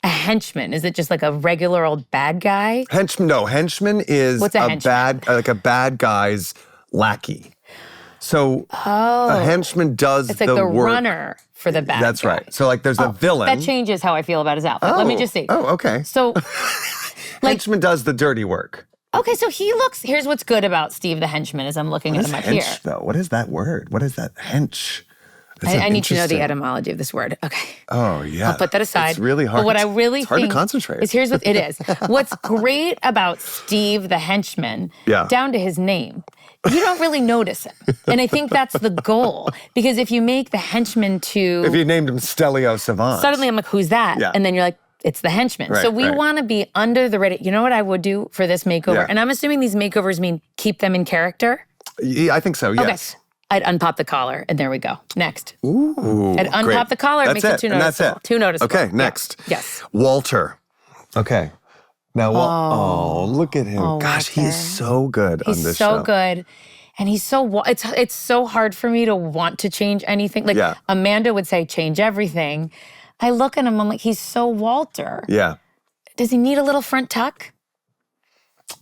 a henchman, is it just like a regular old bad guy? Henchman is What's a henchman? a bad guy's lackey. So a henchman does it's like the work. Runner for the bad That's guy. right. So like there's a villain. That changes how I feel about his outfit. Let me just see. Oh, okay. So henchman does the dirty work. Okay, so here's what's good about Steve the henchman as I'm looking at him up here. Though? What is that word? What is that hench? I need to know the etymology of this word. Okay. Oh, yeah. I'll put that aside. It's really hard. But what I really it's hard think to concentrate. Here's what it is. What's great about Steve the henchman, down to his name, you don't really notice him. And I think that's the goal. Because if you make the henchman If you named him Stelio Savant. Suddenly I'm like, who's that? Yeah. And then you're like, it's the henchman. Right, so we want to be under the radar. You know what I would do for this makeover? Yeah. And I'm assuming these makeovers mean keep them in character? Yeah, I think so, yes. Okay. I'd unpop the collar, and there we go. Next. Ooh, I'd unpop the collar, it makes it too noticeable. That's it. Too noticeable. Okay, next. Yeah. Yes. Walter. Okay. Now, look at him. Oh, Gosh, Walter. he's so good on this show. He's so good. And he's so, it's so hard for me to want to change anything. Like Amanda would say, change everything. I look at him, I'm like, he's so Walter. Yeah. Does he need a little front tuck?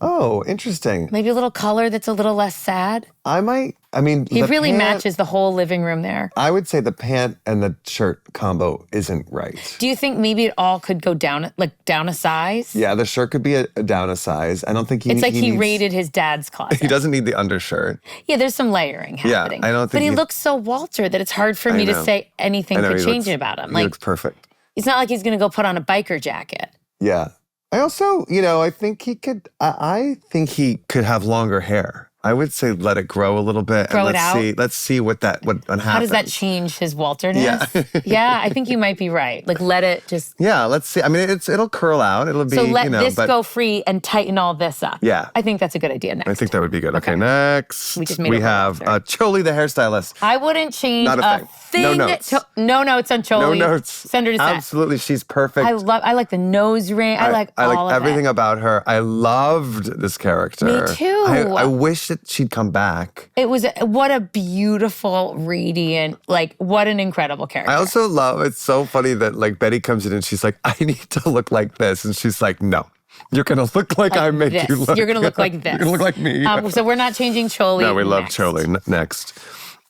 Oh, interesting. Maybe a little color that's a little less sad? He really matches the whole living room there. I would say the pant and the shirt combo isn't right. Do you think maybe it all could go down a size? Yeah, the shirt could be down a size. I don't think he It's like he needs, raided his dad's closet. He doesn't need the undershirt. Yeah, there's some layering happening. Yeah, I don't think But he looks so Walter that it's hard for me to say anything could change about him. He looks perfect. It's not like he's going to go put on a biker jacket. Yeah. I also, I think he could have longer hair. I would say let it grow a little bit. Grow it out? Let's see what happens. How does that change his Walterness? Yeah. Yeah, I think you might be right. Like let it just... Yeah, let's see. I mean, it'll curl out. It'll be, So let this go free and tighten all this up. Yeah. I think that's a good idea next. I think that would be good. Okay, next. We have Choli the hairstylist. I wouldn't change Not a thing. No notes. No notes on Choli. No notes. Send her to set. Absolutely, she's perfect. I like the nose ring. I like all of everything it. about her. I loved this character. Me too. I wish that she'd come back. It was, what a beautiful, radiant, what an incredible character. I also love, it's so funny that Betty comes in and she's like, I need to look like this. And she's like, no, you're going to look like I make this. you look. You're going to look like this. You're going to look like me. So we're not changing Choli. No, we love Choli. Next.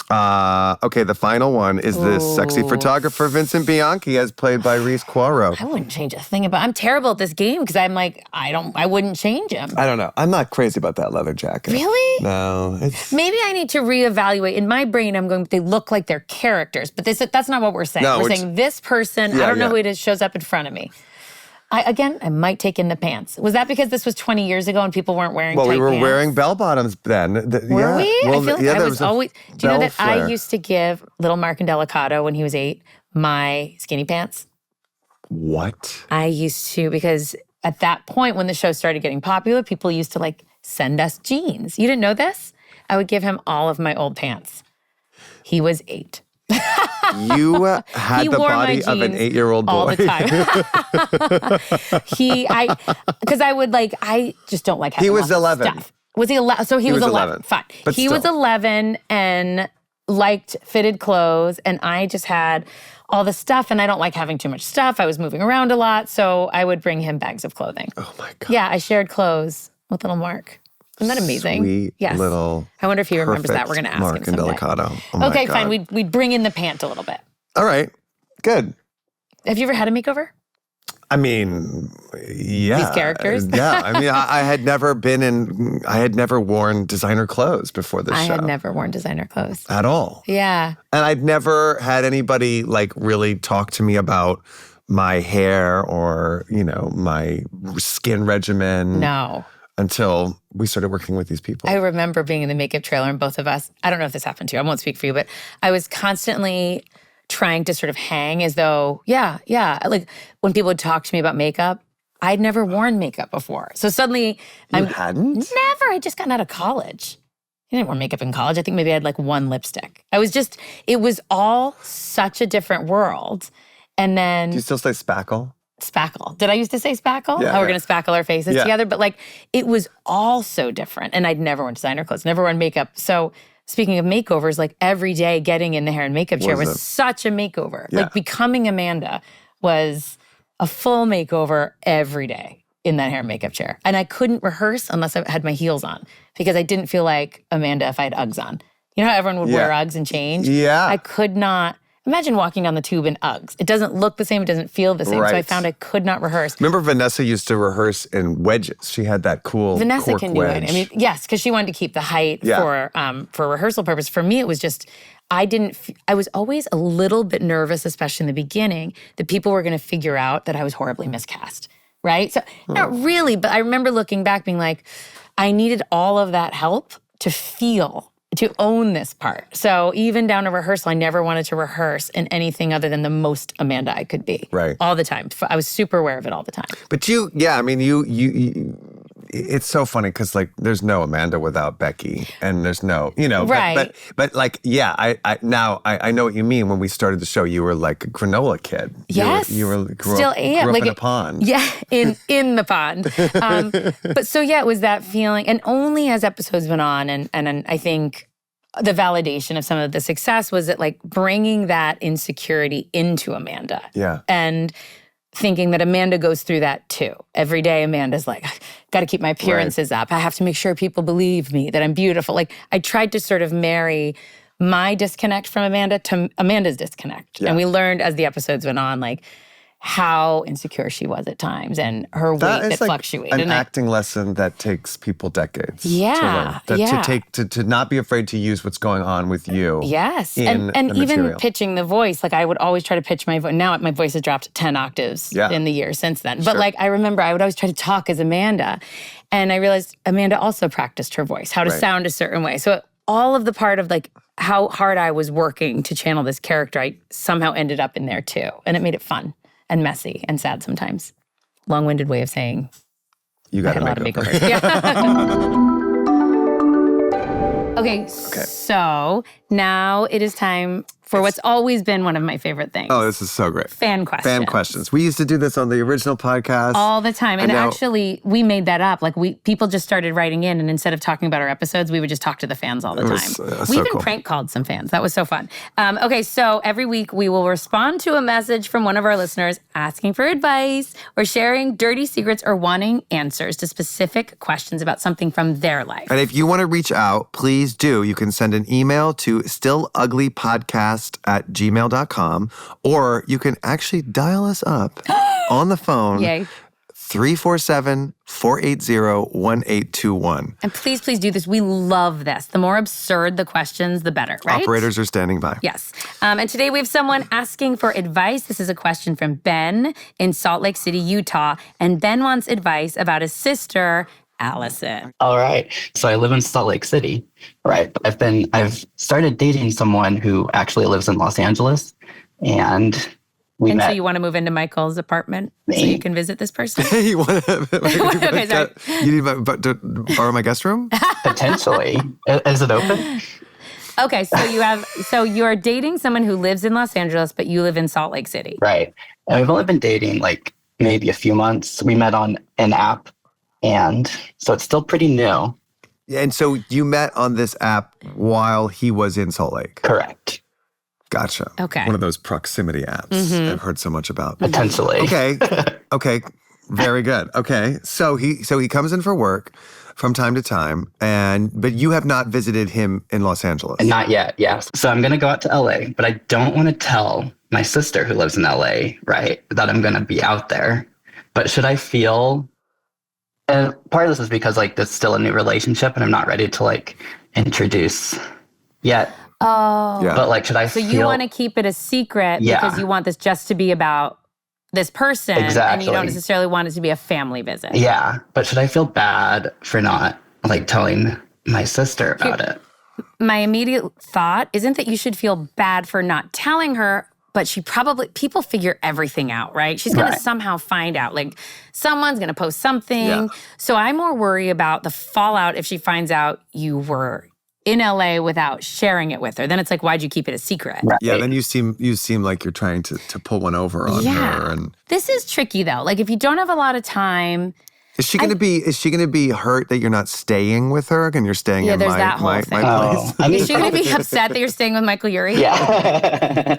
Okay, the final one is this sexy photographer, Vincent Bianchi, as played by Reese Cuomo. I wouldn't change a thing about. I'm terrible at this game because I'm like, I wouldn't change him. I don't know. I'm not crazy about that leather jacket. Really? No. Maybe I need to reevaluate. In my brain, I'm going, they look like they're characters, but that's not what we're saying. No, we're saying this person, I don't know who it is, shows up in front of me. I might take in the pants. Was that because this was 20 years ago and people weren't wearing tight pants? Well, we were wearing bell bottoms then. Were we? Well, I feel like I was always... Do you know that I used to give little Mark and Delicato when he was 8 my skinny pants? What? I used to, because at that point when the show started getting popular, people used to send us jeans. You didn't know this? I would give him all of my old pants. He was 8. You had the body of an 8-year-old boy. All the time. Because I just don't like having He was 11. Stuff. Was he 11? So he was 11. Fine. But he was 11 and liked fitted clothes, and I just had all the stuff, and I don't like having too much stuff. I was moving around a lot, so I would bring him bags of clothing. Oh my God. Yeah, I shared clothes with little Mark. Isn't that amazing? Sweet little. I wonder if he remembers that. We're going to ask Mark him someday. and Delicato. Oh okay, my God. fine. We'd bring in the pant a little bit. All right. Good. Have you ever had a makeover? I mean, yeah. These characters? Yeah. I mean, I had never worn designer clothes before this show. I had never worn designer clothes. At all. Yeah. And I'd never had anybody really talk to me about my hair or, my skin regimen. No. Until we started working with these people. I remember being in the makeup trailer and both of us, I don't know if this happened to you, I won't speak for you, but I was constantly trying to sort of hang as though, yeah. Like when people would talk to me about makeup, I'd never worn makeup before. So suddenly You hadn't? Never. I just gotten out of college. I didn't wear makeup in college. I think maybe I had one lipstick. It was all such a different world. And then— Do you still say spackle? Spackle. Did I used to say spackle? Yeah, we're going to spackle our faces Yeah. together. But it was all so different. And I'd never worn designer clothes, never worn makeup. So speaking of makeovers, every day getting in the hair and makeup chair was such a makeover. Yeah. Becoming Amanda was a full makeover every day in that hair and makeup chair. And I couldn't rehearse unless I had my heels on because I didn't feel like Amanda if I had Uggs on. You know how everyone would wear Uggs and change? Yeah. I could not. Imagine walking down the tube in Uggs. It doesn't look the same. It doesn't feel the same. Right. So I found I could not rehearse. Remember Vanessa used to rehearse in wedges. She had that cool Vanessa cork can do wedge. it. I mean, yes, because she wanted to keep the height for rehearsal purpose. For me, it was just, I was always a little bit nervous, especially in the beginning, that people were going to figure out that I was horribly miscast, right? So not really, but I remember looking back being like, I needed all of that help to own this part. So even down to rehearsal, I never wanted to rehearse in anything other than the most Amanda I could be. Right. All the time. I was super aware of it all the time. But you, it's so funny because there's no Amanda without Becki, and there's no, Right. But I know what you mean. When we started the show, you were like a granola kid. Yes. You were Still am. Grew up in a pond. Yeah, in the pond. But so yeah, it was that feeling, and only as episodes went on, and I think the validation of some of the success was that bringing that insecurity into Amanda. Yeah. And thinking that Amanda goes through that too. Every day Amanda's got to keep my appearances up. I have to make sure people believe me, that I'm beautiful. I tried to sort of marry my disconnect from Amanda to Amanda's disconnect. Yeah. And we learned as the episodes went on, how insecure she was at times and her weight that fluctuated. An acting lesson that takes people decades. Yeah, to learn. To not be afraid to use what's going on with you. Yes, and even material. pitching the voice. I would always try to pitch my voice. Now my voice has dropped 10 octaves in the year since then. But Sure. I remember I would always try to talk as Amanda, and I realized Amanda also practiced her voice, how to sound a certain way. So all of the part of how hard I was working to channel this character, I somehow ended up in there too, and it made it fun. And messy and sad sometimes. Long-winded way of saying You got I had a lot of makeover. makeovers. Yeah. Okay, so now it is time for what's always been one of my favorite things. Oh, this is so great. Fan questions. Fan questions. We used to do this on the original podcast. All the time. And now, actually, we made that up. People just started writing in, and instead of talking about our episodes, we would just talk to the fans all the time. We even prank called some fans. That was so fun. Okay, so every week we will respond to a message from one of our listeners asking for advice or sharing dirty secrets or wanting answers to specific questions about something from their life. And if you want to reach out, please do. You can send an email to stilluglypodcast@gmail.com, or you can actually dial us up on the phone. Yay. 347-480-1821. And please, please do this. We love this. The more absurd the questions, the better, right? Operators are standing by. Yes. And today we have someone asking for advice. This is a question from Ben in Salt Lake City, Utah. And Ben wants advice about his sister, Allison. All right. So I live in Salt Lake City, right? But I've started dating someone who actually lives in Los Angeles. And so you want to move into Michael's apartment so you can visit this person? You want to? Okay, sorry. You need to borrow my guest room? Potentially. Is it open? Okay, so you're dating someone who lives in Los Angeles, but you live in Salt Lake City. Right. And we've only been dating like maybe a few months. We met on an app, and so it's still pretty new. And so you met on this app while he was in Salt Lake? Correct. Gotcha. Okay. One of those proximity apps I've heard so much about. Potentially. Okay. Very good. Okay. So he comes in for work from time to time, but you have not visited him in Los Angeles. Not yet, yes. So I'm going to go out to LA, but I don't want to tell my sister who lives in LA, right, that I'm going to be out there. But should I feel, and part of this is because like this is still a new relationship and I'm not ready to like introduce yet. Oh. Yeah. But like, should I feel? So you want to keep it a secret because you want this just to be about this person. Exactly. And you don't necessarily want it to be a family visit. Yeah. But should I feel bad for not like telling my sister about it? My immediate thought isn't that you should feel bad for not telling her, but people figure everything out, right? She's going to somehow find out. Like, someone's going to post something. Yeah. So I more worry about the fallout if she finds out you were in LA without sharing it with her. Then it's like, why'd you keep it a secret? Right. Yeah, then you seem like you're trying to pull one over on her. And this is tricky though. Like, if you don't have a lot of time, is she gonna be hurt that you're not staying with her and you're staying in my place? I mean, is she gonna be upset that you're staying with Michael Urie? Yeah.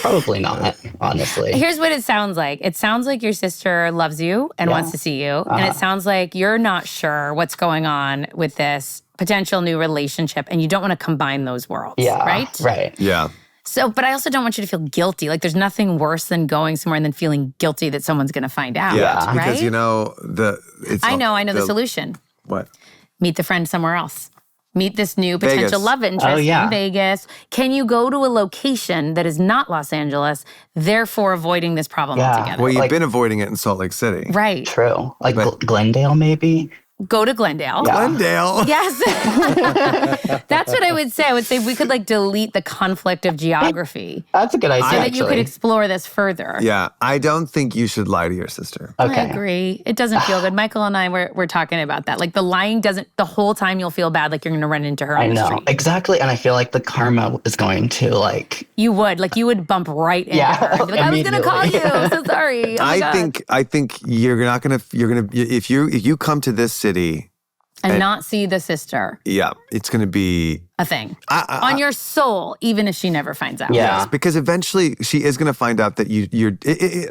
Probably not, honestly. Here's what it sounds like. It sounds like your sister loves you and wants to see you. And it sounds like you're not sure what's going on with this potential new relationship and you don't want to combine those worlds, right? Right. Yeah. So, but I also don't want you to feel guilty. Like, there's nothing worse than going somewhere and then feeling guilty that someone's going to find out. Yeah, right? because I know the solution. What? Meet the friend somewhere else. Meet this new potential love interest in Vegas. Can you go to a location that is not Los Angeles, therefore avoiding this problem altogether? Well, you've been avoiding it in Salt Lake City. Right. True. Like Glendale, maybe? Go to Glendale. Yeah. Glendale? Yes. That's what I would say. I would say we could like delete the conflict of geography. That's a good idea, so that you could explore this further. Yeah. I don't think you should lie to your sister. Okay. I agree. It doesn't feel good. Michael and I we're talking about that. Like, the lying doesn't, the whole time you'll feel bad like you're going to run into her on the street. Exactly. And I feel like the karma is going to like... You would bump right into her. Like, I was going to call you. I'm so sorry. I think you're going to, if you come to this city and not see the sister. Yeah, it's going to be a thing on your soul, even if she never finds out. Yeah, yes, because eventually she is going to find out that you're.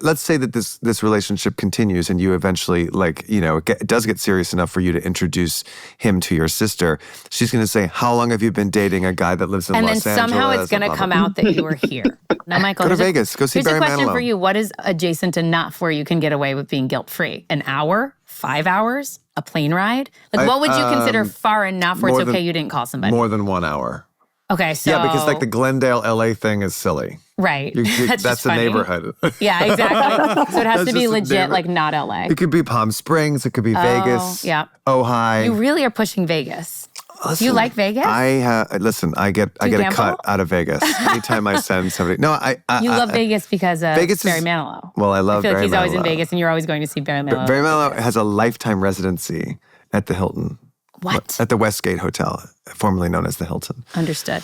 Let's say that this relationship continues, and you eventually, it does get serious enough for you to introduce him to your sister. She's going to say, "How long have you been dating a guy that lives in Los Angeles?" And then somehow it's going to come out that you were here. Now, Michael, go to Vegas. Go see Barry Manilow. Here's a question for you: what is adjacent enough where you can get away with being guilt-free? An hour? 5 hours? A plane ride? Like, what would you consider far enough where it's okay you didn't call somebody? More than 1 hour. Okay, so... Yeah, because like the Glendale, LA thing is silly. Right. That's a neighborhood. Yeah, exactly. So it has to be legit, like not LA. It could be Palm Springs. It could be Vegas. Yeah. Ojai. You really are pushing Vegas. Listen, do you like Vegas? I get a cut out of Vegas anytime I send somebody. No, you love Vegas because of Vegas Barry Manilow. Well, I love Barry Manilow. He's always in Vegas, and you're always going to see Barry Manilow. Barry Manilow has a lifetime residency at the Hilton. What? At the Westgate Hotel, formerly known as the Hilton. Understood.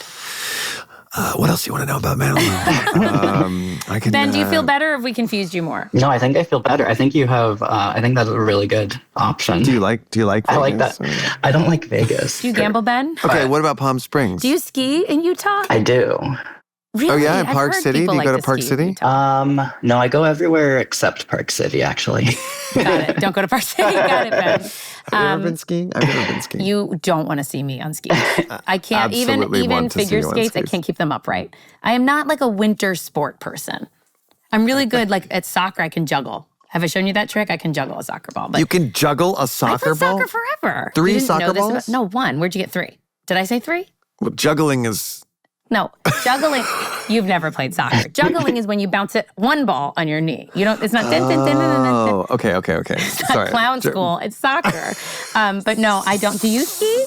What else do you want to know about Manilow? Ben, do you feel better, or have we confused you more? No, I think I feel better. I think you have. I think that's a really good option. Do you like Vegas? I like that. I don't like Vegas. Do you gamble, Ben? Okay, what about Palm Springs? Do you ski in Utah? I do. Really? Oh yeah, in Park City? Do you go to Park City? No, I go everywhere except Park City, actually. Got it. Don't go to Park City. Got it, Ben. Have you ever been skiing? I've never been skiing. You don't want to see me on skis. I can't even figure skates. I can't keep them upright. I am not like a winter sport person. I'm really good like at soccer. I can juggle. Have I shown you that trick? I can juggle a soccer ball. But You can juggle a I soccer played ball? soccer forever. 3 You didn't soccer know this balls? No, 1. Where'd you get 3? Did I say 3? Well, juggling is... No, juggling. You've never played soccer. Juggling is when you bounce it 1 ball on your knee. You don't. It's not. Oh, okay. Sorry. Clown school. It's soccer. But no, I don't. Do you ski?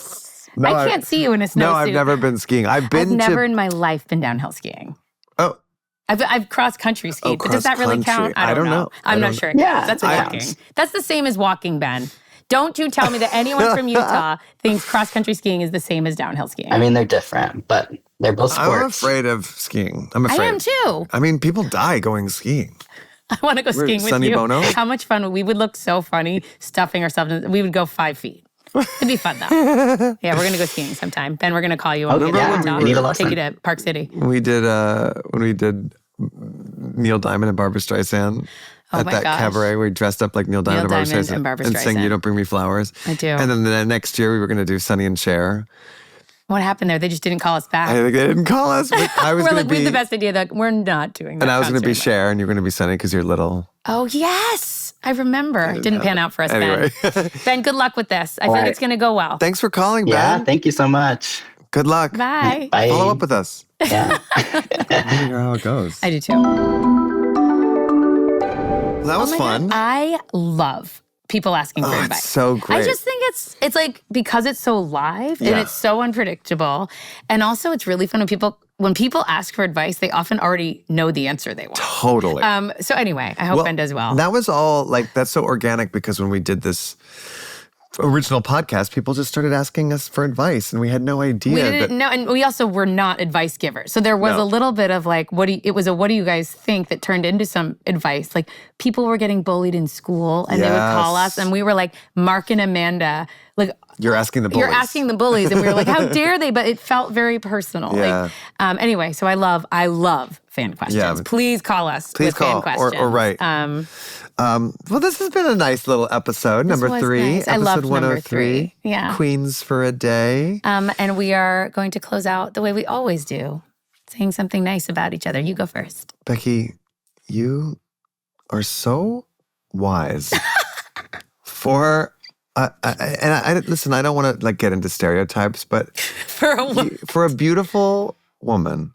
No, I can't see you in a snowsuit. No, I've never been skiing. I've never in my life been downhill skiing. Oh. I've cross-country skied, but does that really count? I don't know. I'm not sure. Yeah, that's walking. That's the same as walking, Ben. Don't you tell me that anyone from Utah thinks cross-country skiing is the same as downhill skiing. I mean, they're different, but they're both sports. I'm afraid of skiing. I'm afraid. I am too. I mean, people die going skiing. I want to go skiing with Sonny you. Bono? How much fun we would look so funny stuffing ourselves in. We would go 5 feet. It'd be fun though. Yeah, we're gonna go skiing sometime. Ben, we're gonna call you when we get to Utah. We need a lesson. Take you to Park City. We did when we did Neil Diamond and Barbra Streisand at that cabaret. We dressed up like Neil Diamond and Barbra Streisand and sang "You Don't Bring Me Flowers." I do. And then the next year we were gonna do Sonny and Cher. What happened there? They just didn't call us back. I think they didn't call us. I was we're gonna like, be we had the best idea that we're not doing that. And I was gonna be concert. Cher, and you're gonna be Sonny because you're little. Oh yes, I remember. Didn't pan out for us, Anyway. Ben. Ben, good luck with this. I feel like it's gonna go well. Thanks for calling, Yeah, Ben. thank you so much. Good luck. Bye. Bye. Follow up with us. Yeah. I want to hear how it goes. I do too. Well, that was fun. I love people asking for advice. It's so great. I just think it's like because it's so live and it's so unpredictable, and also it's really fun when people ask for advice. They often already know the answer they want. Totally. So anyway, I hope Ben does well. That was all that's so organic because when we did this original podcast, people just started asking us for advice, and we had no idea. We didn't know, and we also were not advice givers. So there was a little bit of like, what do you guys think that turned into some advice. Like people were getting bullied in school, and they would call us, and we were like, Mark and Amanda, like You're asking the bullies. You're asking the bullies, and we were like, how dare they? But it felt very personal. Yeah. Like, anyway, so I love fan questions. Yeah. Please call us with fan questions. Or write. Well, this has been a nice little episode, number 3. Nice. I loved episode 103. number 3. Yeah. Queens for a day. And we are going to close out the way we always do, saying something nice about each other. You go first. Becki, you are so wise for... listen, I don't want to get into stereotypes, but for a beautiful woman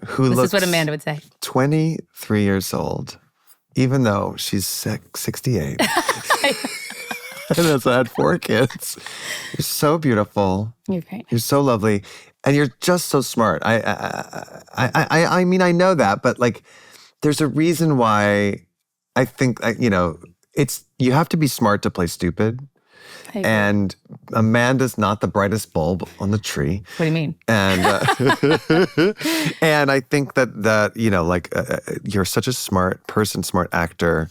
who looks... This is what Amanda would say. 23 years old, even though she's 68. And has had 4 kids. You're so beautiful. You're great. You're so lovely. And you're just so smart. I mean, I know that, but there's a reason why I think, you have to be smart to play stupid. And Amanda's not the brightest bulb on the tree. What do you mean? And and I think that you're such a smart person, smart actor.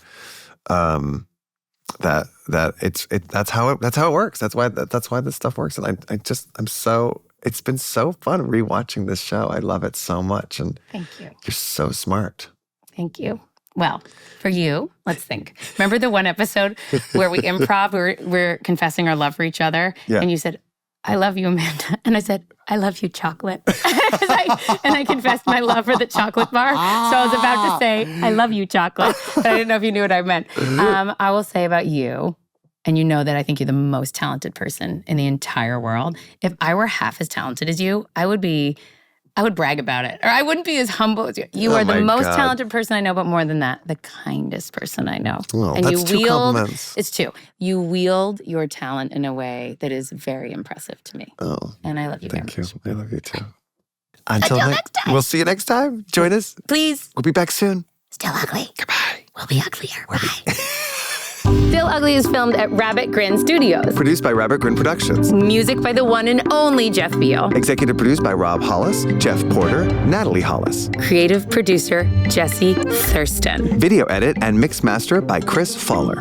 That's how it works. That's why this stuff works. And it's been so fun rewatching this show. I love it so much. And thank you. You're so smart. Thank you. Well, for you, let's think. Remember the one episode where we improv, we're confessing our love for each other? Yeah. And you said, I love you, Amanda. And I said, I love you, chocolate. and I confessed my love for the chocolate bar. So I was about to say, I love you, chocolate. But I didn't know if you knew what I meant. I will say about you, and you know that I think you're the most talented person in the entire world. If I were half as talented as you, I would brag about it. Or I wouldn't be as humble as you. You are the most talented person I know, but more than that, the kindest person I know. Well, and that's 2 compliments. It's 2. You wield your talent in a way that is very impressive to me. Oh. And I love you very Thank you. much. I love you too. Until next time. We'll see you next time. Join us. Please. We'll be back soon. Still ugly. Goodbye. We'll be uglier. Bye. Still Ugly is filmed at Rabbit Grin Studios. Produced by Rabbit Grin Productions. Music by the one and only Jeff Beal. Executive produced by Rob Hollis, Jeff Porter, Natalie Hollis. Creative producer Jesse Thurston. Video edit and mix master by Chris Faller.